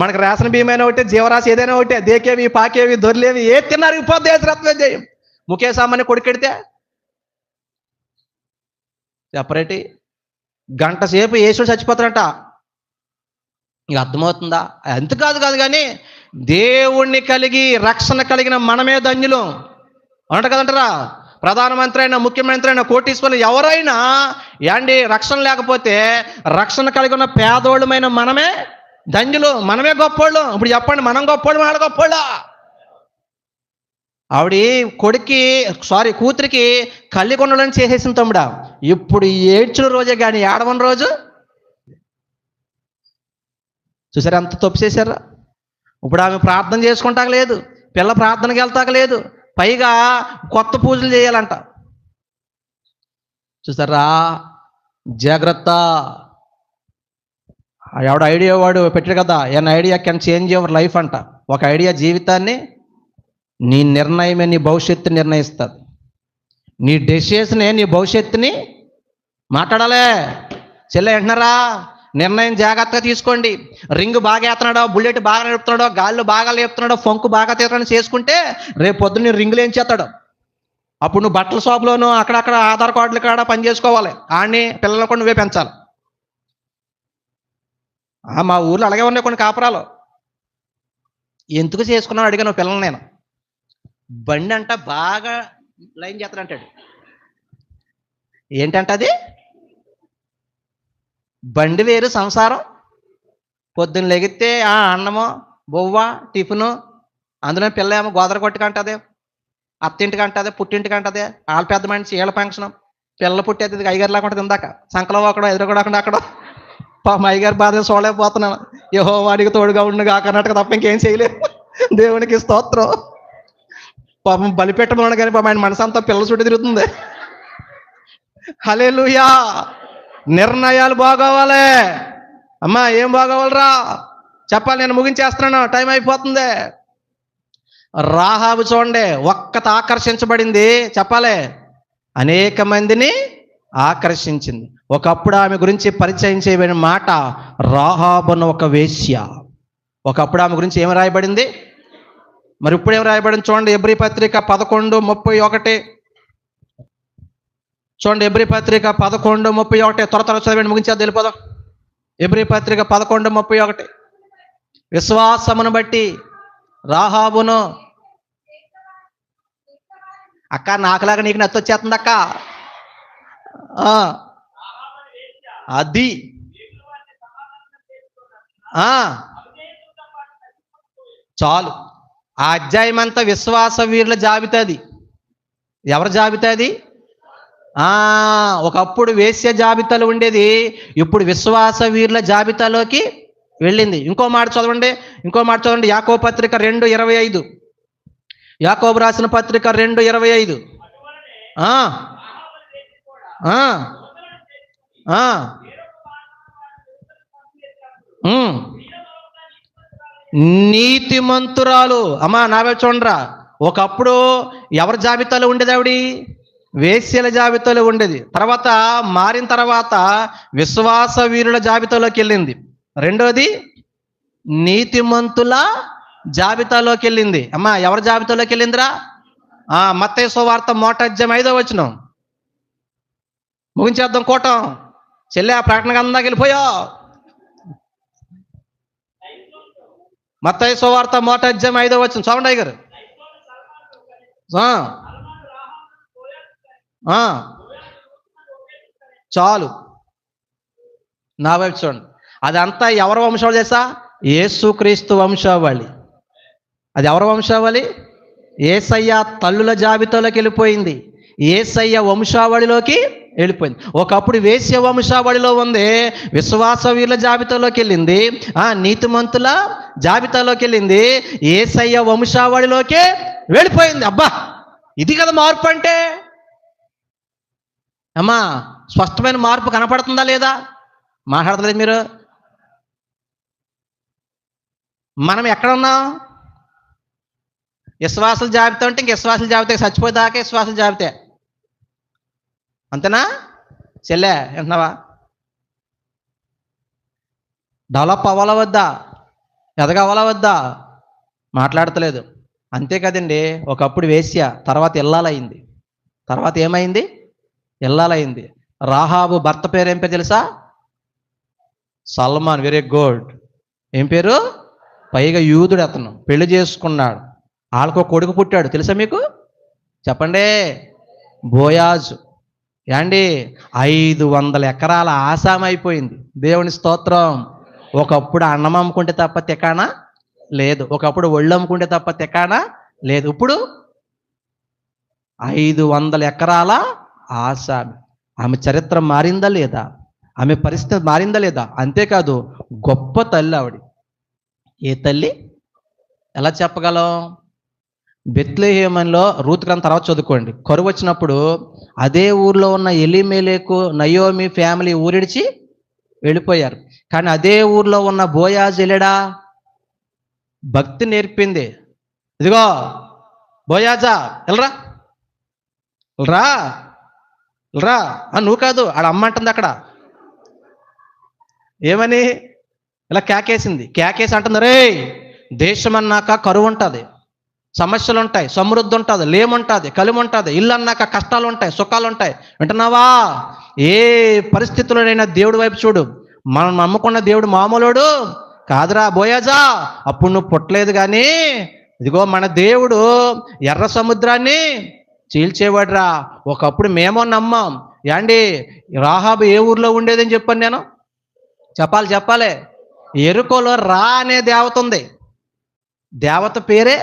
మనకు రేషన్ బియ్యం అయినా ఒకటే, జీవరాశి ఏదైనా ఒకటే, దేకేవి పాకేవి దొరిలేవి ఏ తిన్నారు ఇపోతే రత్నం చేయం. ముఖేష్ అంబానీ కొడుకెడితే సెపరేటి గంట సేపు యేసుడు చచ్చిపోతారంట. ఇక అర్థమవుతుందా? ఎంత కాదు కానీ దేవుణ్ణి కలిగి రక్షణ కలిగిన మనమే ధన్యులు అంట కదంటారా. ప్రధానమంత్రి అయినా, ముఖ్యమంత్రి అయినా, కోటీశ్వరులు ఎవరైనా ఏండి రక్షణ లేకపోతే రక్షణ కలిగి ఉన్న పేదోళ్ళమైన మనమే ధన్యులు, మనమే గొప్పోళ్ళు. ఇప్పుడు చెప్పండి, మనం గొప్పోళ్ళు, వాళ్ళ గొప్పోళ్ళా? ఆవిడ కూతురికి కళ్ళికొండలని చేసేసింది తమ్ముడా. ఇప్పుడు ఏడ్చిన రోజే కానీ ఏడవని రోజు చూసారా ఎంత తప్పు చేశారా? ఇప్పుడు ఆమె ప్రార్థన చేసుకుంటాక లేదు, పిల్ల ప్రార్థనకి వెళ్తాక లేదు, పైగా కొత్త పూజలు చేయాలంట. చూసారా? జాగ్రత్త. ఎవడ ఐడియా వాడు పెట్టాడు కదా, an idea can change your life అంట. ఒక ఐడియా జీవితాన్ని, నీ నిర్ణయమే నీ భవిష్యత్తు నిర్ణయిస్తుంది. నీ డెసిషనే నీ భవిష్యత్తుని మాట్లాడాలే. చెల్లె అంటున్నారా? నిర్ణయం జాగ్రత్తగా తీసుకోండి. రింగ్ బాగా వేస్తున్నాడో, బుల్లెట్ బాగా నడుపుతున్నాడో, గాళ్ళు బాగా లేపుతున్నాడో, ఫంకు బాగా తీరని చేసుకుంటే రేపు పొద్దున్న రింగులు ఏం చేస్తాడు? అప్పుడు నువ్వు బట్టల షాప్లోనూ అక్కడక్కడ ఆధార్ కార్డులు కాడ పని చేసుకోవాలి. ఆడిని పిల్లలను కూడా నువ్వే పెంచాలి. మా ఊర్లో అలాగే ఉన్నాయి కొన్ని కాపురాలు. ఎందుకు చేసుకున్నావు అడిగాను పిల్లలు. నేను బండి అంట బాగా లైన్ చేస్తాడంటాడు. ఏంటంట అది? బండి వేరు, సంసారం. పొద్దున్న లెగితే అన్నము, బొవ్వ, టిఫిను, అందులో పిల్ల ఏమో గోదర కొట్టుకంటదే, అత్తింటికి అంటదే, పుట్టింటికి అంటదే, వాళ్ళ పెద్ద మనిషి ఏళ్ళ ఫంక్షన్, పిల్ల పుట్టేది అయ్యగారు ఉంటుంది. ఇందాక సంకలో ఒకడో ఎదురుకోకుండా అక్కడ మా అయ్యగారు బాధ చూడలేకపోతున్నాను. యెహోవానికి తోడుగా ఉండుగా కన్నట్టుగా తప్ప ఇంకేం చేయలేదు. దేవునికి స్తోత్రం. పాపం బలిపెట్టమన్నాడు కానీ పాపం ఆయన మనసంతా పిల్లల చుట్టూ తిరుగుతుంది. హల్లెలూయా. నిర్ణయాలు బాగోవాలి. అమ్మా ఏం బాగోవాలరా చెప్పాలి. నేను ముగించేస్తున్నాను, టైం అయిపోతుంది. రాహాబు చూడండి, ఒక్కత ఆకర్షించబడింది. చెప్పాలి, అనేక మందిని ఆకర్షించింది. ఒకప్పుడు ఆమె గురించి పరిచయం చేయబడిన మాట రాహాబు అన్న ఒక వేశ్య. ఒకప్పుడు ఆమె గురించి ఏమి రాయబడింది, మరి ఇప్పుడు ఏమి రాయబడింది చూడండి. ఎబ్రీ పత్రిక 11:31 చూడండి. ఎబ్రీ పత్రిక 11:31 త్వర చదివండి, ముగించేది వెళ్ళిపోదాం. ఎబ్రీ పత్రిక 11:31 విశ్వాసమును బట్టి రాహాబును. అక్క నాకులాగా నీకు నచ్చొచ్చేస్తుంది అక్క. అది చాలు. ఆ అధ్యాయం అంతా విశ్వాస వీరుల జాబితా. అది ఎవరి జాబితా? అది ఒకప్పుడు వేశ్య జాబితాలో ఉండేది, ఇప్పుడు విశ్వాస వీరుల జాబితాలోకి వెళ్ళింది. ఇంకో మాట చదవండి. యాకోబు పత్రిక 2:25. యాకోబు రాసిన పత్రిక 2:25. ఆ, ఆ, ఆ, ఉమ్. నీతిమంతురాలు. అమ్మా నావే చూడరా, ఒకప్పుడు ఎవరి జాబితాలో ఉండేది ఆవిడ? వేశ్యల జాబితాలో ఉండేది. తర్వాత మారిన తర్వాత విశ్వాస వీరుల జాబితాలోకి వెళ్ళింది. రెండోది నీతిమంతుల జాబితాలోకి వెళ్ళింది. అమ్మా ఎవరి జాబితాలోకి వెళ్ళిందిరా? మత్తయి సువార్త 1:5 ముగించేద్దాం కూటం. చెల్లె ఆ ప్రకటన గ్రంథంలోకి వెళ్ళిపోయా. మత్తయి సువార్త 1:5 చూడండి అయ్య గారు. చాలు, నా వైపు చూడండి. అదంతా ఎవరి వంశావళి చేసా? యేసుక్రీస్తు వంశావళి. అది ఎవరి వంశావళి? యేసయ్య తల్లుల జాబితాలోకి వెళ్ళిపోయింది. యేసయ్య వంశావళిలోకి వెళ్ళిపోయింది. ఒకప్పుడు వేశ్య వంశావళిలో ఉంది, విశ్వాస వీరుల జాబితాలోకి వెళ్ళింది, నీతిమంతుల జాబితాలోకి వెళ్ళింది, యేసయ్య వంశావళిలోకి వెళ్ళిపోయింది. అబ్బా, ఇది కదా మార్పు అంటే. అమ్మా స్పష్టమైన మార్పు కనపడుతుందా లేదా? మాట్లాడతలేదు మీరు. మనం ఎక్కడున్నాం? విశ్వాసాల జాబితా అంటే ఇంక విశ్వాసాల జాబితా, చచ్చిపోయేదాకా విశ్వాసాల జాబితా. అంతేనా చెల్లె? వింటున్నావా? డెవలప్ అవ్వాలా వద్దా? ఎదగవాలా వద్దా? మాట్లాడతలేదు. అంతే కదండి. ఒకప్పుడు వేశ్య, తర్వాత ఇల్లాలయ్యింది. తర్వాత ఏమైంది? ఇల్లాలయ్యింది. రాహాబు భర్త పేరు ఏం పేరు తెలుసా? సల్మాన్. Very good. ఏం పేరు? పైగా యూదుడు. అతను పెళ్లి చేసుకున్నాడు. వాళ్ళకు కొడుకు పుట్టాడు. తెలుసా మీకు? చెప్పండి. బోయాజు. యాండి 500 ఎకరాల ఆసామైపోయింది. దేవుని స్తోత్రం. ఒకప్పుడు అన్నం అమ్ముకుంటే తప్ప తెకానా లేదు. ఒకప్పుడు ఒళ్ళు అమ్ముకుంటే తప్ప తెకానా లేదు. ఇప్పుడు 500 ఎకరాల ఆసామి. ఆమె చరిత్ర మారిందా లేదా? ఆమె పరిస్థితి మారిందా లేదా? అంతేకాదు, గొప్ప తల్లి ఆవిడ. ఏ తల్లి? ఎలా చెప్పగలం? బెత్లెహేములో రూతు గ్రంథం తర్వాత చదువుకోండి. కరువు వచ్చినప్పుడు అదే ఊర్లో ఉన్న ఎలీమెలెకు, నయోమి ఫ్యామిలీ ఊరిడిచి వెళ్ళిపోయారు. కానీ అదే ఊర్లో ఉన్న బోయాజు వెళ్ళాడా? భక్తి నేర్పింది. ఇదిగో బోయాజా, వెళ్ళరా వెళ్ళరా వెళ్ళరా. నువ్వు కాదు, ఆడ అమ్మ అంటుంది అక్కడ. ఏమని? ఇలా కేకేసింది. కేకేసి అంటుంది, రే దేశం అన్నాక కరువు ఉంటుంది, సమస్యలు ఉంటాయి, సమృద్ధి ఉంటుంది, లేముంటుంది, కలిమి ఉంటుంది. ఇల్లు అన్నాక కష్టాలు ఉంటాయి, సుఖాలు ఉంటాయి. వింటున్నావా? ఏ పరిస్థితుల్లోనైనా దేవుడి వైపు చూడు. మనం నమ్ముకున్న దేవుడు మామూలుడు కాదురా బోయాజా. అప్పుడు నువ్వు పుట్టలేదు, కానీ ఇదిగో మన దేవుడు ఎర్ర సముద్రాన్ని చీల్చేవాడురా. ఒకప్పుడు మేమో నమ్మాం. యాండి రాహాబు ఏ ఊర్లో ఉండేదని చెప్పాను నేను? చెప్పాలి. ఎరుకోలో రా అనే దేవత ఉంది. దేవత పేరే,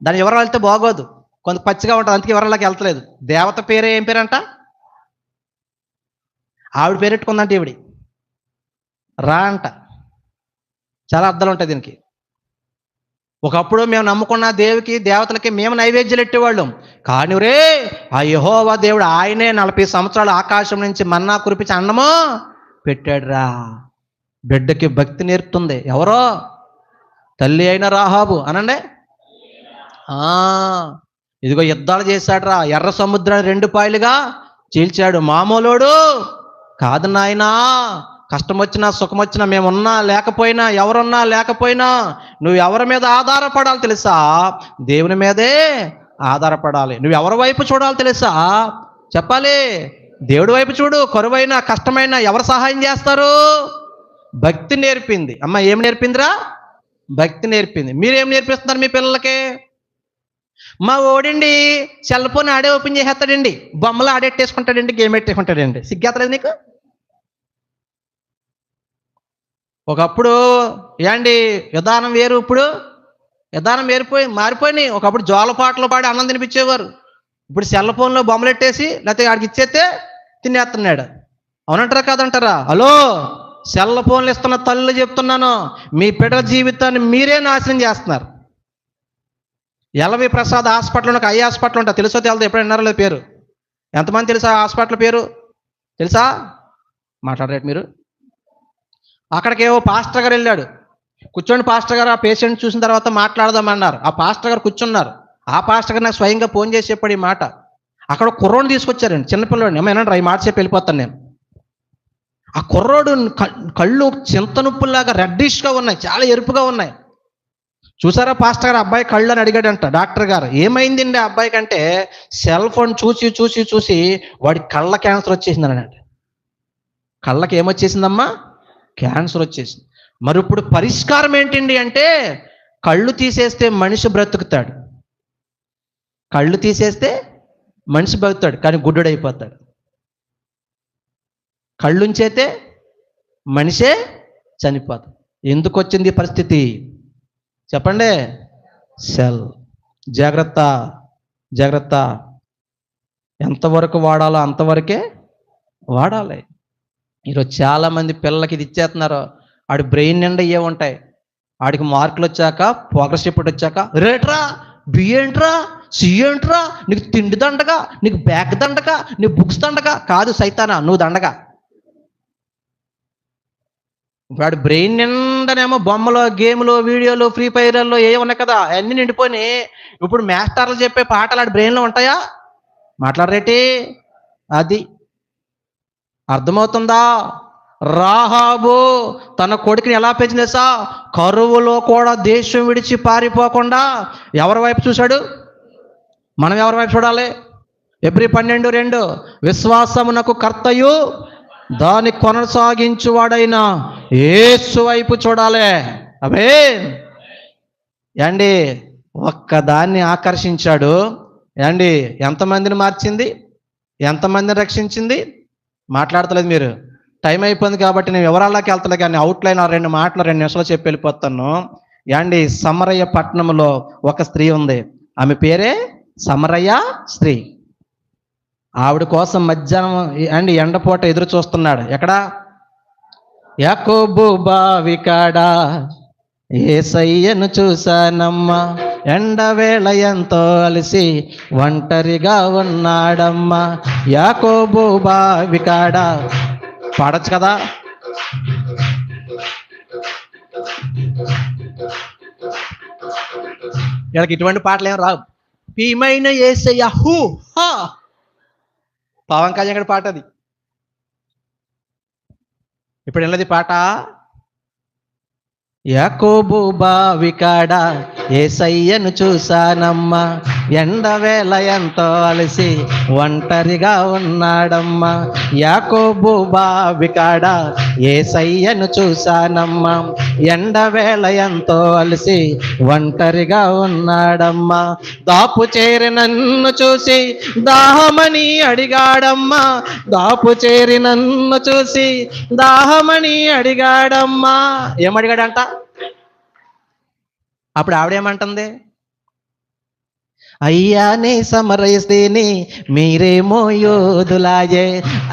దాని వివరాలు వెళ్తే బాగోదు, కొంత పచ్చిగా ఉంటుంది, అందుకే వివరాలకి వెళ్తలేదు. దేవత పేరే ఏం పేరంట? ఆవిడ పేరెట్టుకుందంటే ఈవిడి రా అంట. చాలా అర్థాలు ఉంటాయి దీనికి. ఒకప్పుడు మేము నమ్ముకున్న దేవుకి, దేవతలకి మేము నైవేద్యాలు ఎట్టేవాళ్ళం. కానీ రే ఆ యెహోవా దేవుడు ఆయనే 40 సంవత్సరాలు ఆకాశం నుంచి మన్నా కురిపించి అన్నము పెట్టాడు రా. బిడ్డకి భక్తి నేర్పుతుంది. ఎవరో? తల్లి అయిన రాహాబు అనండి. ఇదిగో యుద్ధాలు చేశాడు రా. ఎర్ర సముద్రాన్ని 2 పాయలుగా చీల్చాడు. మామూలోడు కాదు నాయనా. కష్టం వచ్చినా సుఖం వచ్చినా, మేమున్నా లేకపోయినా, ఎవరున్నా లేకపోయినా, నువ్వు ఎవరి మీద ఆధారపడాలి తెలుసా? దేవుని మీదే ఆధారపడాలి. నువ్వు ఎవరి వైపు చూడాలి తెలుసా? చెప్పాలి. దేవుడి వైపు చూడు. కరువైనా కష్టమైనా ఎవరు సహాయం చేస్తారు? భక్తి నేర్పింది. అమ్మ ఏం నేర్పిందిరా? భక్తి నేర్పింది. మీరేం నేర్పిస్తున్నారు మీ పిల్లలకి? మా ఓడండి సెల్ ఫోన్ ఆడే ఓపెన్ చేసేస్తాడండి, బొమ్మలు ఆడెట్టేసుకుంటాడండి, గేమ్ ఎట్టేసుకుంటాడండి. సిగ్గేస్తలేదు నీకు? ఒకప్పుడు ఏండి విధానం వేరు, ఇప్పుడు విధానం మారిపోయినాయి. ఒకప్పుడు జోలపాటలు పాడి అన్నం తినిపించేవారు. ఇప్పుడు సెల్ ఫోన్లో బొమ్మలు ఎట్టేసి లేకపోతే ఆడికి ఇచ్చేస్తే తినేస్తున్నాడు. అవునంటారా కాదంటారా? హలో, సెల్ ఫోన్లు ఇస్తున్న తల్లులు చెప్తున్నాను, మీ బిడ్డల జీవితాన్ని మీరే నాశనం చేస్తున్నారు. ఎల్వి ప్రసాద్ హాస్పిటల్, ఒక ఐ హాస్పిటల్ ఉంటా, తెలుసో తెలదు, ఎప్పుడైనా విన్నారో లేదు పేరు? ఎంతమంది తెలుసా హాస్పిటల్ పేరు? తెలుసా? మాట్లాడరేటు మీరు? అక్కడికి ఏవో పాస్టర్ గారు వెళ్ళాడు. కూర్చోండి పాస్టర్ గారు, ఆ పేషెంట్ చూసిన తర్వాత మాట్లాడదామన్నారు. ఆ పాస్టర్ గారు కూర్చున్నారు. ఆ పాస్టర్ గారు నాకు స్వయంగా ఫోన్ చేసి చెప్పాడు ఈ మాట. అక్కడ కుర్రోడు తీసుకొచ్చారండి, చిన్నపిల్లవాడిని. ఏమైనా ఈ మాట చెప్పి వెళ్ళిపోతాను నేను. ఆ కుర్రోడు కళ్ళు చింతనుప్పులాగా రెడ్డిష్గా ఉన్నాయి, చాలా ఎరుపుగా ఉన్నాయి. చూసారా పాస్టర్ గారు, అబ్బాయి కళ్ళు అని అడిగాడంట డాక్టర్ గారు. ఏమైందండి ఆ అబ్బాయి కంటే, సెల్ ఫోన్ చూసి చూసి చూసి వాడి కళ్ళ క్యాన్సర్ వచ్చేసింది అన్నాడు. కళ్ళకి ఏమొచ్చేసిందమ్మా? క్యాన్సర్ వచ్చేసింది. మరి ఇప్పుడు పరిష్కారం ఏంటండి అంటే, కళ్ళు తీసేస్తే మనిషి బ్రతుకుతాడు, కళ్ళు తీసేస్తే మనిషి బ్రతుకుతాడు, కానీ గుడ్డుడైపోతాడు. కళ్ళుంచేతే మనిషే చనిపోతాడు. ఎందుకు వచ్చింది ఈ పరిస్థితి చెప్పండి? సెల్. జాగ్రత్త, జాగ్రత్త. ఎంతవరకు వాడాలో అంతవరకే వాడాలి. ఈరోజు చాలామంది పిల్లలకి ఇది ఇచ్చేస్తున్నారు. ఆడి బ్రెయిన్ నిండా ఏ ఉంటాయి, ఆడికి మార్కులు వచ్చాక, ప్రోగ్రెస్ రిపోర్ట్ వచ్చాక, రేట్రా బి ఏంట్రా సి ఏంట్రా, నీకు తిండి దండగా, నీకు బ్యాగ్ దండగా, నీకు బుక్స్ దండగా. కాదు సైతానా, నువ్వు దండగా. వాడు బ్రెయిన్ నిండానేమో బొమ్మలు, గేములు, వీడియోలు, ఫ్రీ ఫైర్లో ఏ ఉన్నాయి కదా, అన్నీ నిండిపోయి ఇప్పుడు మాస్టర్లు చెప్పే పాటలు ఆడి బ్రెయిన్లో ఉంటాయా? మాట్లాడరేటి? అది అర్థమవుతుందా? రాహాబు తన కొడుకుని ఎలా పెంచిందేసా? కరువులో కూడా దేశం విడిచి పారిపోకుండా ఎవరి వైపు చూశాడు? మనం ఎవరి వైపు చూడాలి? ఎబ్రీ 12:2 విశ్వాసమునకు కర్తయు దాన్ని కొనసాగించువాడైన యేసు వైపు చూడాలి. అవే ఏండి, ఒక్కదాన్ని ఆకర్షించాడు ఏండి, ఎంతమందిని మార్చింది, ఎంతమందిని రక్షించింది? మాట్లాడతలేదు మీరు. టైం అయిపోయింది కాబట్టి నేను వివరాల్లోకి వెళ్తలే, కానీ అవుట్లైన్ 2 మాటలు 2 నిమిషాలు చెప్పి వెళ్ళిపోతాను. ఏండి, సమరయ్య పట్టణంలో ఒక స్త్రీ ఉంది. ఆమె పేరే సమరయ్య స్త్రీ. ఆవిడ కోసం మధ్యాహ్నం అండి ఎండపూట ఎదురు చూస్తున్నాడు. ఎక్కడ? యాకోబు బావి కాడ యేసయ్యను చూశానమ్మా, ఎండవేళ ఎంతో అలసి ఒంటరిగా ఉన్నాడమ్మా. యాకోబు బావి కాడ పాడచ్చు కదా. వీళ్ళకి ఇటువంటి పాటలు ఏం రావు. ప్రియమైన యేసయ్య హూ హా, పవన్ కళ్యాణ్ గారి పాట అది. ఇప్పుడు వెళ్ళది పాట. యాకోబు బావి కాడ యేసయ్యను చూశానమ్మా, ఎండవేళ ఎంతో అలసి ఒంటరిగా ఉన్నాడమ్మా. యాకోబు బావి కాడ యేసయ్యను చూశానమ్మా, ఎండవేళ ఎంతో అలసి ఒంటరిగా ఉన్నాడమ్మా. దాపు చేరి నన్ను చూసి దాహమని అడిగాడమ్మా, దాపు చేరి నన్ను చూసి దాహమని అడిగాడమ్మా. ఏమడిగాడంట? అప్పుడు ఆవిడేమంటుంది? అయ్యానే సమరయ స్త్రీని మీరేమో యోధులాయే,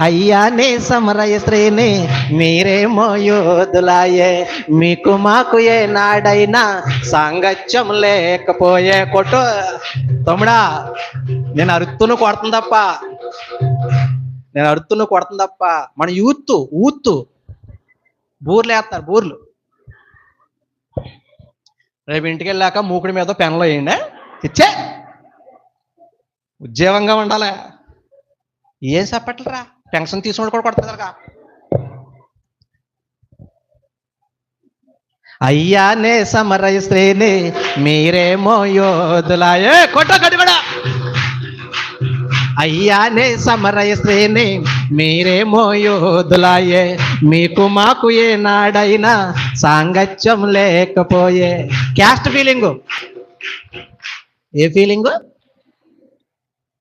అయ్యానే సమరయ స్త్రీని మీరేమో యోధులాయే, మీకు మాకు ఏ నాడైనా సాంగత్యం లేకపోయే. కొట్టు తమ్ముడా, నేను అరుత్తును కొడుతుంది తప్ప, నేను అరుత్తును కొడుతుంది తప్ప. మన ఊత్తు బూర్లు వేస్తారు, బూర్లు. రేపు ఇంటికి వెళ్ళాక మూకుడి మీద పెన్లో వేయండి, ఇచ్చే ఉద్యోగంగా ఉండాలి. ఏం చెప్పట్లరా, పెన్షన్ తీసుకుని కూడా కొడుతుందిగా. అయ్యానే సమరయ స్త్రీని మీరేమో యోధులాయే. కొట్ట కడి కూడా. అయ్యానే సమరయ స్త్రీని మీరేమో యోధులాయే, మీకు మాకు ఏ నాడైనా సాంగత్యం లేకపోయే. Caste feeling. ఏ ఫీలింగు?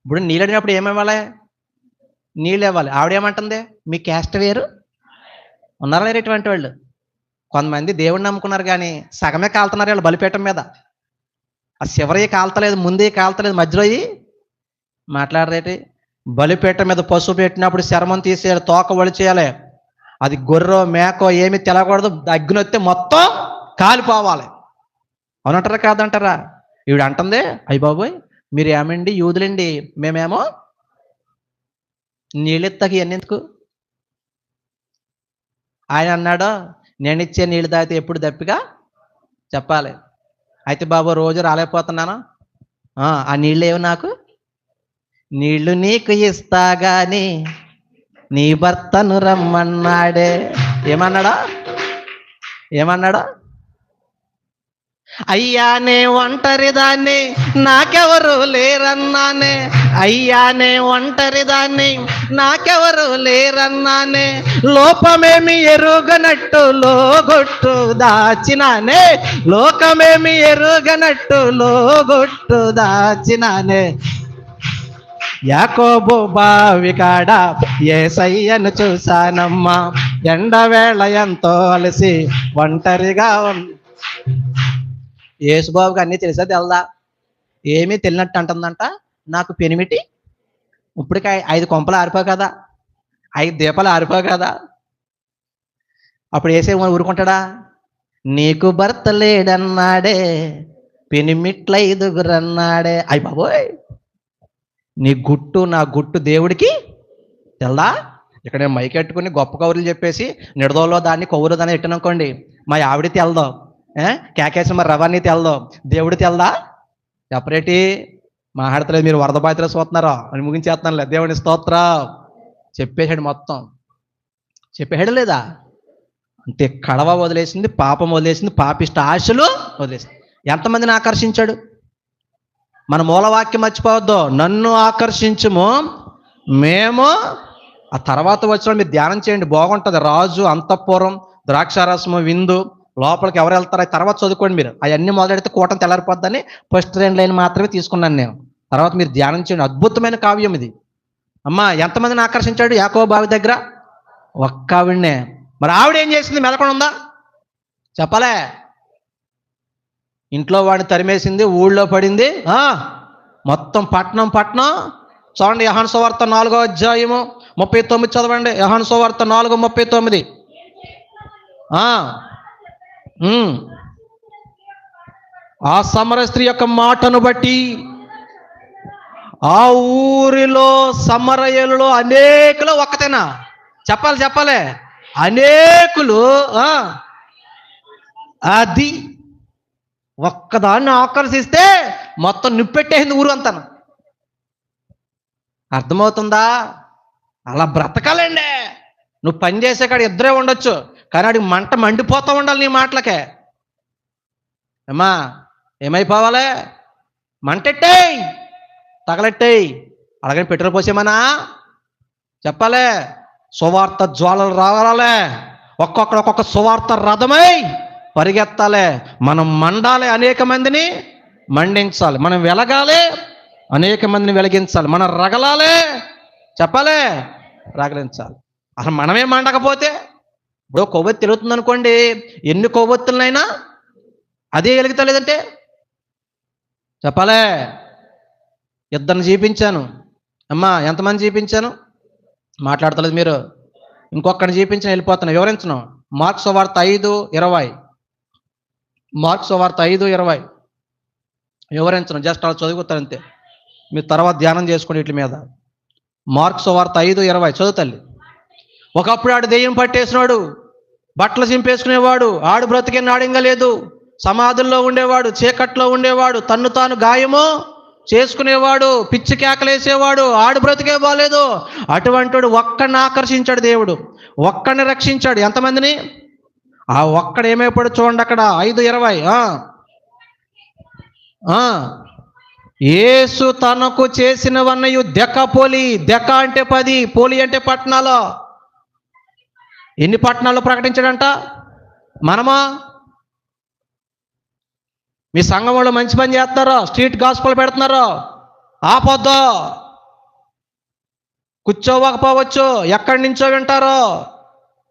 ఇప్పుడు నీళ్ళు అడిగినప్పుడు ఏమివ్వాలి? నీళ్ళు ఇవ్వాలి. ఆవిడేమంటుంది? మీ క్యాస్ట్ వేరు. ఉన్నారా లేరు ఇటువంటి వాళ్ళు? కొంతమంది దేవుడిని నమ్ముకున్నారు కానీ సగమే కాలుతున్నారు వాళ్ళు బలిపీఠం మీద. ఆ చివరి కాల్తలేదు, ముందే కాల్తలేదు, మధ్యలో మాట్లాడరేటి. బలిపీఠం మీద పశువు పెట్టినప్పుడు చర్మం తీసేయాలి, తోక వలి చేయాలి. అది గొర్రె మేకో ఏమి తెలకూడదు, అగ్గినొస్తే మొత్తం కాలిపోవాలి. అవునంటారా కాదంటారా? ఈవిడ అంటుంది, అయ్య బాబోయ్ మీరు ఏమండి యూదులండి, మేమేమో నీళ్ళెత్తకి ఎన్నెందుకు? ఆయన అన్నాడు, నేను ఇచ్చే నీళ్ళు తాగితే ఎప్పుడు దప్పిగా చెప్పాలి. అయితే బాబు రోజు రాలేకపోతున్నాను, ఆ నీళ్ళు ఏమి నాకు? నీళ్లు నీకు ఇస్తా గాని నీ భర్తను రమ్మన్నాడే. ఏమన్నాడా? అయ్యానే ఒంటరి దాన్ని నాకెవరు లేరన్నానే, అయ్యానే ఒంటరి దాన్ని నాకెవరు లేరన్నానే, లోపమేమి ఎరుగనట్టు లోగొట్టు దాచినానే, లోకమేమి ఎరుగనట్టు లోగొట్టు దాచినానే. యాకోబు బావి కాడ యేసయ్యను చూశానమ్మా, ఎండవేళ ఎంతో అలసి ఒంటరిగా యేసుబాబుకి అన్నీ తెలుసా తెల్దా? ఏమీ తెలియనట్టు అంటుందంట, నాకు పెనిమిటి ఇప్పటికి 5 కొంపలు ఆరిపోవు కదా, 5 దీపాలు ఆరిపోవు కదా. అప్పుడు వేసేమో ఊరుకుంటాడా? నీకు భర్త లేడన్నాడే, పెనిమిట్ల 5 అన్నాడే. అయ్య బాబోయ్, నీ గుట్టు నా గుట్టు దేవుడికి తెల్దా? ఇక్కడ మైకెట్టుకుని గొప్ప కౌరులు చెప్పేసి నిడదోలో దాన్ని కౌరు దాన్ని ఎట్టిననుకోండి, మా ఆవిడ తెల్దో, కేకేసి మరి రవాణి తెల్దో, దేవుడి తెల్దా? చెప్పరేటి మాట్లాడతలేదు, మీరు వరద బాధితులు చూస్తున్నారో అని ముగించేస్తున్నానులే. దేవుని స్తోత్రం. చెప్పేశాడు, మొత్తం చెప్పేశాడు లేదా? అంటే కడవ వదిలేసింది, పాపం వదిలేసింది, పాపిష్ట ఆశలు వదిలేసింది. ఎంతమందిని ఆకర్షించాడు? మన మూలవాక్యం మర్చిపోవద్దు, నన్ను ఆకర్షించుము మేము. ఆ తర్వాత వచ్చిన మీరు ధ్యానం చేయండి, బాగుంటుంది. రాజు, అంతఃపురం, ద్రాక్షారసము, విందు, లోపలికి ఎవరు వెళ్తారో తర్వాత చదువుకోండి మీరు. అవన్నీ మొదలెడితే కూటం తెల్లారిపోద్దని ఫస్ట్ 2 లైన్ మాత్రమే తీసుకున్నాను నేను. తర్వాత మీరు ధ్యానం చేయండి, అద్భుతమైన కావ్యం ఇది. అమ్మా ఎంతమందిని ఆకర్షించాడు యాకోబు బావి దగ్గర? ఒక్క ఆవిడనే. మరి ఆవిడ ఏం చేసింది? మెలకొని ఉందా? చెప్పలే. ఇంట్లో వాడిని తరిమేసింది, ఊళ్ళో పడింది, మొత్తం పట్నం చూడండి. యోహాను సువార్త 4వ అధ్యాయము 39 చదవండి. యోహాను సువార్త 4:39. ఆ సమరయ స్త్రీ యొక్క మాటను బట్టి ఆ ఊరిలో సమరయులలో అనేకులు ఒక్కతేనా? చెప్పాలి అనేకులు. అది ఒక్కదాన్ని ఆకర్షిస్తే మొత్తం నిప్పెట్టేసింది ఊరు అంతా. అర్థమవుతుందా? అలా బ్రతకాలండి. నువ్వు పని చేసే కాడ 2 ఉండొచ్చు, కానీ వాడికి మంట మండిపోతూ ఉండాలి నీ మాటలకే. అమ్మా ఏమైపోవాలి? మంటెట్టేయి, తగలెట్టేయి. అలాగని పెట్రోల్ పోసేమనా? చెప్పాలి. సువార్త జ్వాలలు రావాలే, ఒక్కొక్క సువార్త రథమై పరిగెత్తాలి. మనం మండాలి, అనేక మందిని మండించాలి. మనం వెలగాలి, అనేక మందిని వెలిగించాలి. మనం రగలాలి, చెప్పాలి, రగలించాలి. అసలు మనమే మండకపోతే, ఇప్పుడు కొవ్వొత్తి తిరుగుతుంది అనుకోండి, ఎన్ని కొవ్వొత్తులనైనా అదే వెలుగుతలేదంటే చెప్పాలే. 2 చూపించాను. అమ్మా ఎంతమంది చూపించాను? మాట్లాడతలేదు మీరు. ఇంకొకరిని చూపించిన వెళ్ళిపోతాను, వివరించను. మార్కు సువార్త 5:20. మార్కు సువార్త 5:20 వివరించను, జస్ట్ అలా చదువుతాను అంతే. మీరు తర్వాత ధ్యానం చేసుకోండి వీటి మీద. మార్కు సువార్త 5:20 చదువుతల్లి. ఒకప్పుడు ఆడు దెయ్యం పట్టేసినాడు, బట్టలు చింపేసుకునేవాడు, ఆడు బ్రతికే నాడింగా లేదు, సమాధుల్లో ఉండేవాడు, చీకట్లో ఉండేవాడు, తన్ను తాను గాయము చేసుకునేవాడు, పిచ్చి కేకలేసేవాడు, ఆడు బ్రతికే బాలేదు. అటువంటి వాడు ఒక్కడిని ఆకర్షించాడు దేవుడు, ఒక్కడిని రక్షించాడు. ఎంతమందిని? ఆ ఒక్కడు ఏమైపోయాడు చూడండి అక్కడ 5:20. యేసు తనకు చేసినవన్నయు దెక పోలి. దెక అంటే 10, పోలి అంటే పట్టణాలు. ఎన్ని పట్టణాల్లో ప్రకటించాడంట? మనమా? మీ సంఘం వాళ్ళు మంచి పని చేస్తున్నారో, స్ట్రీట్ గాస్పల్ పెడుతున్నారో, ఆపొద్దు. కూర్చోవకపోవచ్చు, ఎక్కడి నుంచో వింటారో,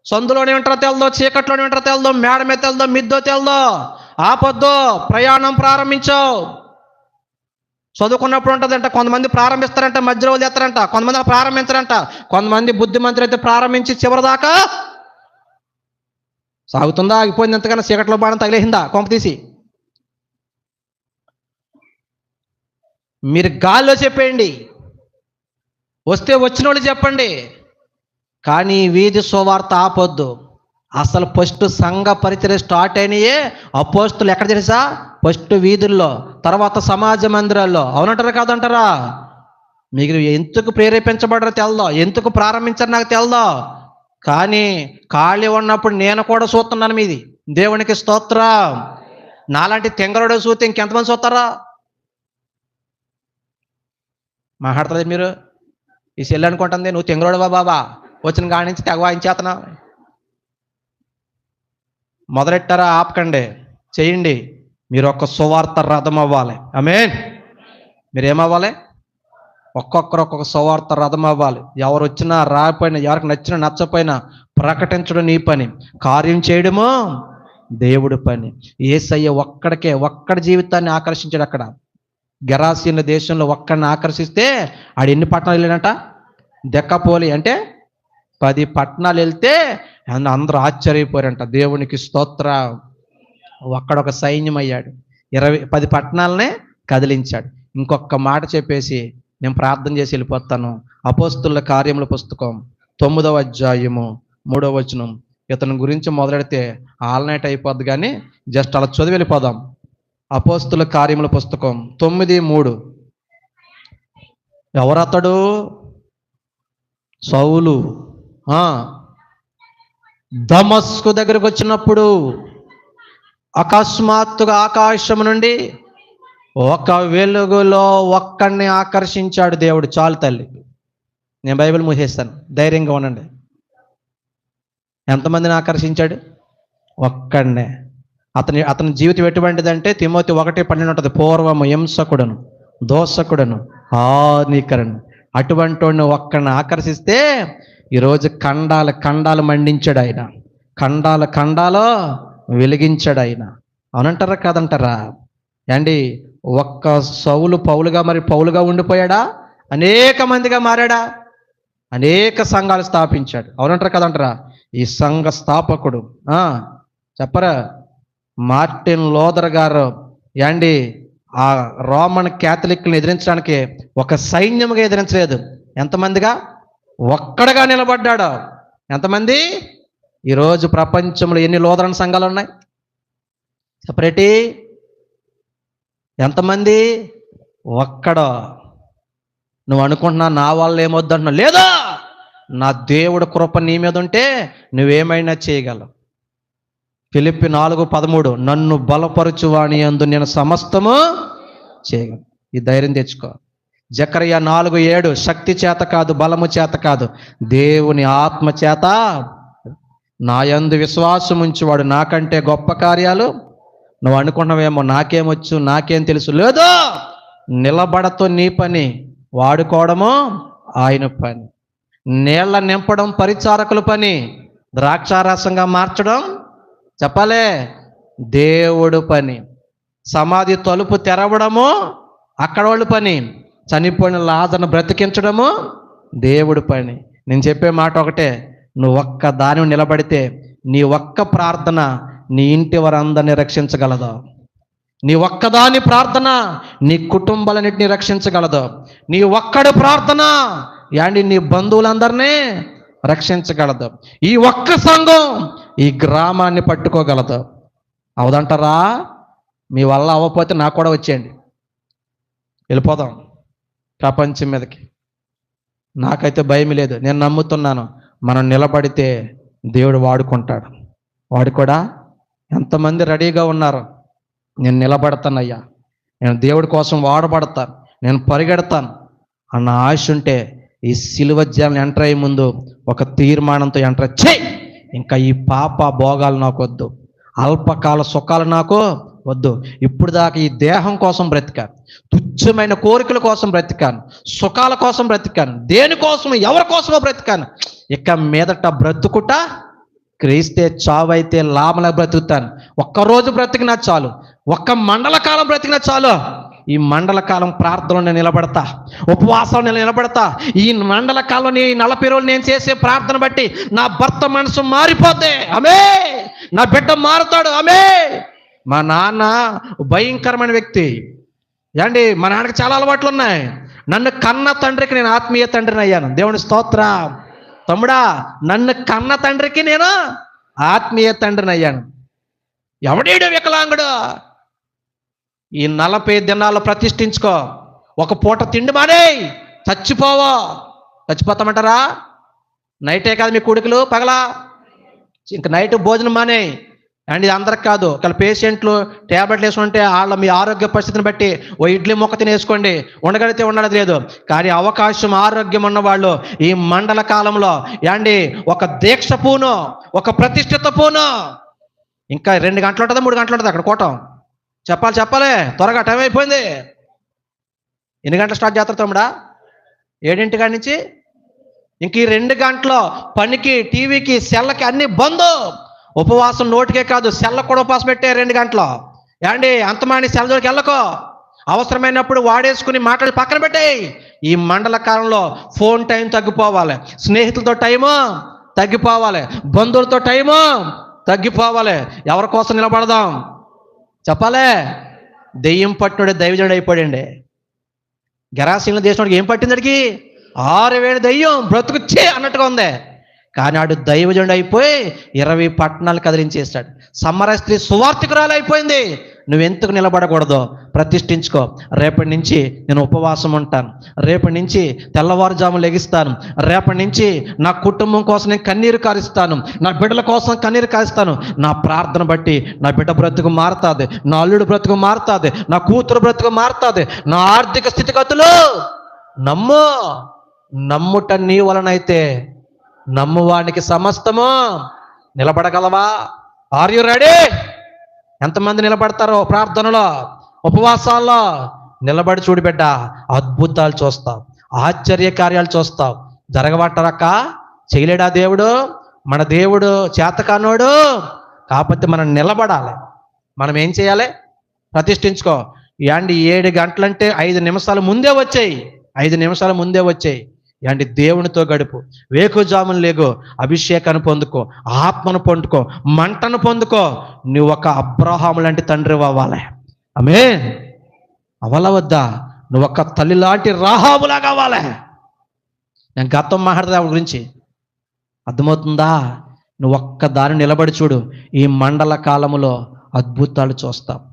సందులోనే వింటారో తెలదో, చీకట్లోనే వింటారో తెలదో, మేడ మీద తెలదో, మిద్దో తెలదో, ఆపొద్దు. ప్రయాణం ప్రారంభించావు. చదువుకున్నప్పుడు ఉంటుందంట, కొంతమంది ప్రారంభిస్తారంట, మధ్యలో వదిలేస్తారంట, కొంతమంది ప్రారంభించారంట, కొంతమంది బుద్ధిమంతులు అయితే ప్రారంభించి చివరి దాకా సాగుతుందా, ఆగిపోయింది, ఎంతకన్నా చీకట్లో బాణం తగిలేసిందా కొంప తీసి? మీరు గాల్లో చెప్పేయండి, వస్తే వచ్చిన వాళ్ళు చెప్పండి, కానీ వీధి సువార్త ఆపొద్దు. అసలు ఫస్ట్ సంఘ పరిచర్య స్టార్ట్ అయినాయే అపోస్తులు ఎక్కడ తెలుసా? ఫస్ట్ వీధుల్లో, తర్వాత సమాజ మందిరాల్లో. అవునంటారా కాదంటారా? మీకు ఎందుకు ప్రేరేపించబడరో తెలదో, ఎందుకు ప్రారంభించారు నాకు తెలదో, కానీ ఖాళీ ఉన్నప్పుడు నేను కూడా చూస్తున్నాను మీది. దేవునికి స్తోత్రం. నాలాంటి తెంగరుడు చూస్తే ఇంకెంతమంది చూస్తారా? మాట్లాడుతుంది మీరు ఈ సెల్ అనుకుంటుంది, నువ్వు తెంగరుడువా బాబా, వచ్చిన కాడి నుంచి తెగ వాయించేస్తున్నావు. మొదలెట్టారా? ఆపకండి, చేయండి. మీరు ఒక సువార్త రథం అవ్వాలి. ఆమేన్. మీరేమవ్వాలి? ఒక్కొక్కరు ఒక్కొక్క సువార్త రథం అవ్వాలి. ఎవరు వచ్చినా రాకపోయినా, ఎవరికి నచ్చినా నచ్చపోయినా ప్రకటించడం నీ పని, కార్యం చేయడము దేవుడి పని. యేసయ్య ఒక్కడి జీవితాన్ని ఆకర్షించాడు. అక్కడ గెరాసీన దేశంలో ఒక్కడిని ఆకర్షిస్తే ఆడు ఎన్ని పట్టణాలు వెళ్ళినట? దెక్కపోలి అంటే 10 పట్టణాలు వెళ్తే అందరూ ఆశ్చర్యపోయారంట. దేవునికి స్తోత్రం. ఒక్కడొక సైన్యం అయ్యాడు. 10 పట్టణాలనే కదిలించాడు. ఇంకొక మాట చెప్పేసి నేను ప్రార్థన చేసి వెళ్ళిపోతాను. అపోస్తుల కార్యముల పుస్తకం 9వ అధ్యాయము 3వ వచనం. ఇతని గురించి మొదలెడితే ఆల్ నైట్ అయిపోద్ది, కానీ జస్ట్ అలా చదివి వెళ్ళిపోదాం. అపోస్తుల కార్యముల పుస్తకం 9:3. ఎవరతడు? సౌలు. దమస్కు దగ్గరకు వచ్చినప్పుడు అకస్మాత్తుగా ఆకాశం నుండి ఒక వెలుగులో ఒక్కడిని ఆకర్షించాడు దేవుడు. చాలు తల్లి, నేను బైబిల్ మూసేస్తాను, ధైర్యంగా ఉండండి. ఎంతమందిని ఆకర్షించాడు? ఒక్కడినే. అతని జీవితం ఎటువంటిదంటే తిమోతి 1:12 ఉంటుంది. పూర్వము హింసకుడను, దోషకుడను, హానికరను. అటువంటి వాడిని ఒక్కడిని ఆకర్షిస్తే ఈరోజు ఖండాలు మండించాడు ఆయన, ఖండాలు వెలిగించాడు ఆయన. అవునంటారా కాదంటారా? అండి, ఒక్క సౌలు పౌలుగా ఉండిపోయాడా? అనేక మందిగా మారాడా? అనేక సంఘాలు స్థాపించాడు. అవునంటారా కదంటారా? ఈ సంఘ స్థాపకుడు చెప్పరా? మార్టిన్ లూథర్ గారు ఏండి ఆ రోమన్ క్యాథలిక్ని ఎదిరించడానికి ఒక సైన్యంగా ఎదిరించలేదు. ఎంతమందిగా? ఒక్కడగా నిలబడ్డాడు. ఎంతమంది? ఈరోజు ప్రపంచంలో ఎన్ని లూథరన్ సంఘాలు ఉన్నాయి? సపరేటి ఎంతమంది? ఒక్కడో. నువ్వు అనుకుంటున్నా నా వల్ల ఏమొద్దంటున్నావు? లేదా, నా దేవుడు కృప నీ మీద ఉంటే నువ్వేమైనా చేయగలవు. ఫిలిప్పి 4:13 నన్ను బలపరచువాని యందు నేను సమస్తము చేయగలను. ఈ ధైర్యం తెచ్చుకో. జకర్యా 4:7 శక్తి చేత కాదు, బలము చేత కాదు, దేవుని ఆత్మ చేత. నా యందు విశ్వాసం ఉంచేవాడు నాకంటే గొప్ప కార్యాలు. నువ్వు అనుకున్నావేమో నాకేమొచ్చు, నాకేం తెలుసు. లేదు, నిలబడతో నీ పని, వాడుకోవడము ఆయన పని. నీళ్ల నింపడం పరిచారకుల పని, ద్రాక్షారసంగా మార్చడం చెప్పలే దేవుడు పని. సమాధి తలుపు తెరవడము అక్కడ వాళ్ళ పని, చనిపోయిన లాజర్ను బ్రతికించడము దేవుడు పని. నేను చెప్పే మాట ఒకటే, నువ్వు ఒక్క దాని నిలబడితే నీ ఒక్క ప్రార్థన నీ ఇంటి వారందరినీ రక్షించగలదు. నీ ఒక్కదాని ప్రార్థన నీ కుటుంబాలన్నింటినీ రక్షించగలదు. నీ ఒక్కడి ప్రార్థన యాండి నీ బంధువులందరినీ రక్షించగలదు. ఈ ఒక్క సంఘం ఈ గ్రామాన్ని పట్టుకోగలదు. అవదంటారా? మీ వల్ల అవ్వకపోతే నాకు కూడా వచ్చేయండి, వెళ్ళిపోదాం ప్రపంచం మీదకి. నాకైతే భయం లేదు. నేను నమ్ముతున్నాను, మనం నిలబడితే దేవుడు వాడుకుంటాడు. వాడు కూడా ఎంతమంది రెడీగా ఉన్నారు? నేను నిలబడతానయ్యా, నేను దేవుడి కోసం వాడబడతాను, నేను పరిగెడతాను అన్న ఆశ ఉంటే ఈ సిలువ జనం ఎంటర్ అయ్యే ముందు ఒక తీర్మానంతో ఎంటర్ చేయి. ఇంకా ఈ పాప భోగాలు నాకు వద్దు, అల్పకాల సుఖాలు నాకు వద్దు. ఇప్పుడు దాకా ఈ దేహం కోసం బ్రతికాను, తుచ్చమైన కోరికల కోసం బ్రతికాను, సుఖాల కోసం బ్రతికాను, దేనికోసం ఎవరి కోసమో బ్రతికాను. ఇక మీదట బ్రతుకుట క్రీస్తే, చావైతే లాభంలా బ్రతుకుతాను. ఒక్కరోజు బ్రతికినా చాలు, ఒక్క మండల కాలం బ్రతికినా చాలు. ఈ మండల కాలం ప్రార్థనలో నేను నిలబడతా, ఉపవాసంలో నేను నిలబడతా. ఈ మండల కాలంలో ఈ 40 రోజులు నేను చేసే ప్రార్థన బట్టి నా భర్త మనసు మారిపోతే, ఆమె నా బిడ్డ మారుతాడు. ఆమె మా నాన్న భయంకరమైన వ్యక్తి ఏమండి. మా నాన్నకి చాలా అలవాట్లు ఉన్నాయి. నన్ను కన్న తండ్రికి నేను ఆత్మీయ తండ్రిని అయ్యాను. దేవుని స్తోత్ర. తమ్ముడా, నన్ను కన్న తండ్రికి నేను ఆత్మీయ తండ్రిని అయ్యాను. ఎవడేడు వికలాంగుడు? ఈ 40 దినాలు ప్రతిష్ఠించుకో. ఒక పూట తిండి మానే చచ్చిపోవో. చచ్చిపోతామంటారా? నైటే కాదు మీ కొడుకులు, పగలా ఇంకా నైట్ భోజనం మానే. అండ్ ఇది అందరికి కాదు. ఒకవేళ పేషెంట్లు ట్యాబ్లెట్లు వేసుకుంటే వాళ్ళ మీ ఆరోగ్య పరిస్థితిని బట్టి ఓ ఇడ్లీ మొక్క తినేసుకోండి, ఉండగలిగితే ఉండదు లేదు. కానీ అవకాశం ఆరోగ్యం ఉన్నవాళ్ళు ఈ మండల కాలంలో ఏండి ఒక దీక్ష పూను, ఒక ప్రతిష్ఠిత పూను. ఇంకా 2 గంటలు ఉంటుందా 3 గంటలు ఉంటుంది అక్కడ కూటం. చెప్పాలి త్వరగా, టైం అయిపోయింది. ఎన్ని గంటలు స్టార్ట్ చేస్తారు తమ్ముడా? 7 కాడి నుంచి. ఇంక ఈ 2 గంటలు పనికి, టీవీకి, సెల్లకి అన్ని బంద్. ఉపవాసం నోటికే కాదు, సెల్ల కూడా ఉపవాసం పెట్టే 2 గంటలు. ఏండి అంతమాని సెల్ల జోలికి వెళ్ళకో. అవసరమైనప్పుడు వాడేసుకుని మాటలు పక్కన పెట్టేయి. ఈ మండల కాలంలో ఫోన్ టైం తగ్గిపోవాలి, స్నేహితులతో టైము తగ్గిపోవాలి, బంధువులతో టైము తగ్గిపోవాలి. ఎవరి కోసం నిలబడదాం చెప్పాలే? దెయ్యం పట్టినోడే దైవజనుడు అయిపోయాడండి. గెరాసీనుల దేశంలోకి ఏం పట్టింది? అడిగి 6,000 దెయ్యం బ్రతుకుచ్చే అన్నట్టుగా ఉంది. కానీ ఆడు దైవజనుడు అయిపోయి 20 పట్టణాలు కదిలించేస్తాడు. సమర స్త్రీ సువార్థికురాలు అయిపోయింది. నువ్వెందుకు నిలబడకూడదు? ప్రతిష్ఠించుకో. రేపటి నుంచి నేను ఉపవాసం ఉంటాను, రేపటి నుంచి తెల్లవారుజాము లెగిస్తాను, రేపటి నుంచి నా కుటుంబం కోసం నేను కన్నీరు కారుస్తాను, నా బిడ్డల కోసం కన్నీరు కారుస్తాను. నా ప్రార్థన బట్టి నా బిడ్డ బ్రతుకు మారుతుంది, నా అల్లుడు బ్రతుకు మారుతుంది, నా కూతురు బ్రతుకు మారుతుంది, నా ఆర్థిక స్థితిగతులు నమ్ముట నీ వలనైతే నమ్మువానికి సమస్తము. నిలబడగలవా? Are you ready? ఎంతమంది నిలబడతారో ప్రార్థనలో, ఉపవాసాల్లో? నిలబడి చూడు బిడ్డ, అద్భుతాలు చూస్తావు, ఆశ్చర్య కార్యాలు చూస్తావు. జరగబట్టరక్క? చేయలేడా దేవుడు? మన దేవుడు చేతకానోడు. కాకపోతే మనం నిలబడాలి. మనం ఏం చేయాలి? ప్రతిష్ఠించుకో. యాండి 7 గంటలంటే 5 నిమిషాలు ముందే వచ్చాయి, 5 నిమిషాల ముందే వచ్చాయి. అంటే దేవునితో గడుపు, వేకుజామును లేగు, అభిషేకాన్ని పొందుకో, ఆత్మను పొందుకో, మంటను పొందుకో. నువ్వు ఒక అబ్రహాము లాంటి తండ్రి అవ్వాలి. ఆమేన్. అవలవద్దా? నువ్వు ఒక తల్లి లాంటి రాహాబులాగా అవ్వాలి. నేను గతం మాట్లాడదా ఆవిడ గురించి, అర్థమవుతుందా? నువ్వు ఒక్క దాని నిలబడి చూడు, ఈ మండల కాలములో అద్భుతాలు చూస్తావు.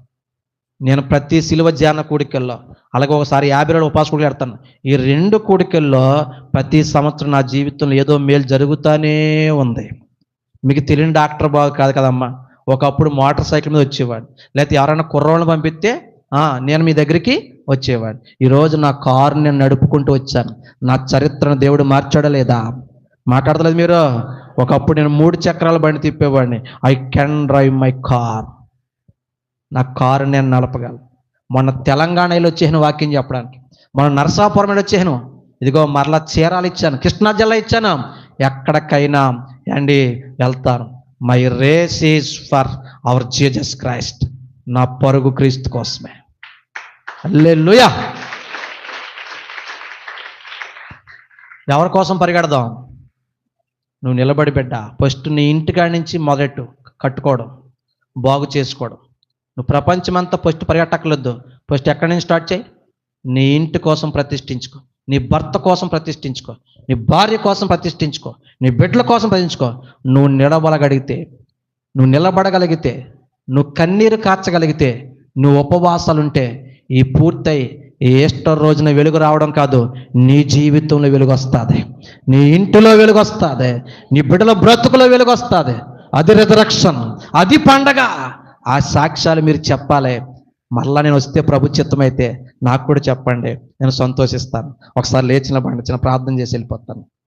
నేను ప్రతి శిలువ ధ్యాన కూడికల్లో, అలాగే ఒకసారి 50 రోజులు ఉపాస కూడికలు పెడతాను. ఈ 2 కూడికల్లో ప్రతి సంవత్సరం నా జీవితంలో ఏదో మేలు జరుగుతూనే ఉంది. మీకు తెలియని డాక్టర్ బాగు కాదు కదమ్మా. ఒకప్పుడు మోటార్ సైకిల్ మీద వచ్చేవాడు, లేకపోతే ఎవరైనా కుర్రోళ్ళని పంపిస్తే నేను మీ దగ్గరికి వచ్చేవాడు. ఈరోజు నా కారు నేను నడుపుకుంటూ వచ్చాను. నా చరిత్రను దేవుడు మార్చాడా లేదా? మాట్లాడతలేదు మీరు? ఒకప్పుడు నేను 3 చక్రాల బండి తిప్పేవాడిని. I can drive my car. నా కారు నేను నడపగలను. మొన్న తెలంగాణలో వచ్చేసాను వాక్యం చెప్పడానికి, మొన్న నరసాపురం మీద వచ్చేసాను. ఇదిగో మరలా చీరాలు ఇచ్చాను, కృష్ణా జిల్లా ఇచ్చాను. ఎక్కడికైనా అండి వెళ్తాను. My race is for our Jesus Christ. నా పరుగు క్రీస్తు కోసమే. హల్లెలూయా. ఎవరి కోసం పరిగెడదాం? నువ్వు నిలబడి బిడ్డ, ఫస్ట్ నీ ఇంటికాడి నుంచి మొదలెట్టు. కట్టుకోవడం, బాగు చేసుకోవడం. నువ్వు ప్రపంచమంతా ఫస్ట్ పరిగెట్టక్కర్లేదు. ఫస్ట్ ఎక్కడి నుంచి స్టార్ట్ చేయి? నీ ఇంటి కోసం ప్రతిష్ఠించుకో, నీ భర్త కోసం ప్రతిష్ఠించుకో, నీ భార్య కోసం ప్రతిష్ఠించుకో, నీ బిడ్డల కోసం ప్రతిష్ఠించుకో. నువ్వు నిలబడగలిగితే, నువ్వు కన్నీరు కార్చగలిగితే, నువ్వు ఉపవాసాలుంటే ఈ పూర్తయి ఈ ఈస్టర్ రోజున వెలుగు రావడం కాదు, నీ జీవితంలో వెలుగు వస్తుంది, నీ ఇంటిలో వెలుగు వస్తుంది, నీ బిడ్డల బ్రతుకులో వెలుగు వస్తుంది. అది రిజరక్షన్, అది పండగ. ఆ సాక్ష్యాలు మీరు చెప్పాలి. మరలా నేను వస్తే ప్రభు చిత్తమైతే నాకు కూడా చెప్పండి, నేను సంతోషిస్తాను. ఒకసారి లేచిన బండి చిన్న ప్రార్థన చేసి వెళ్ళిపోతాను.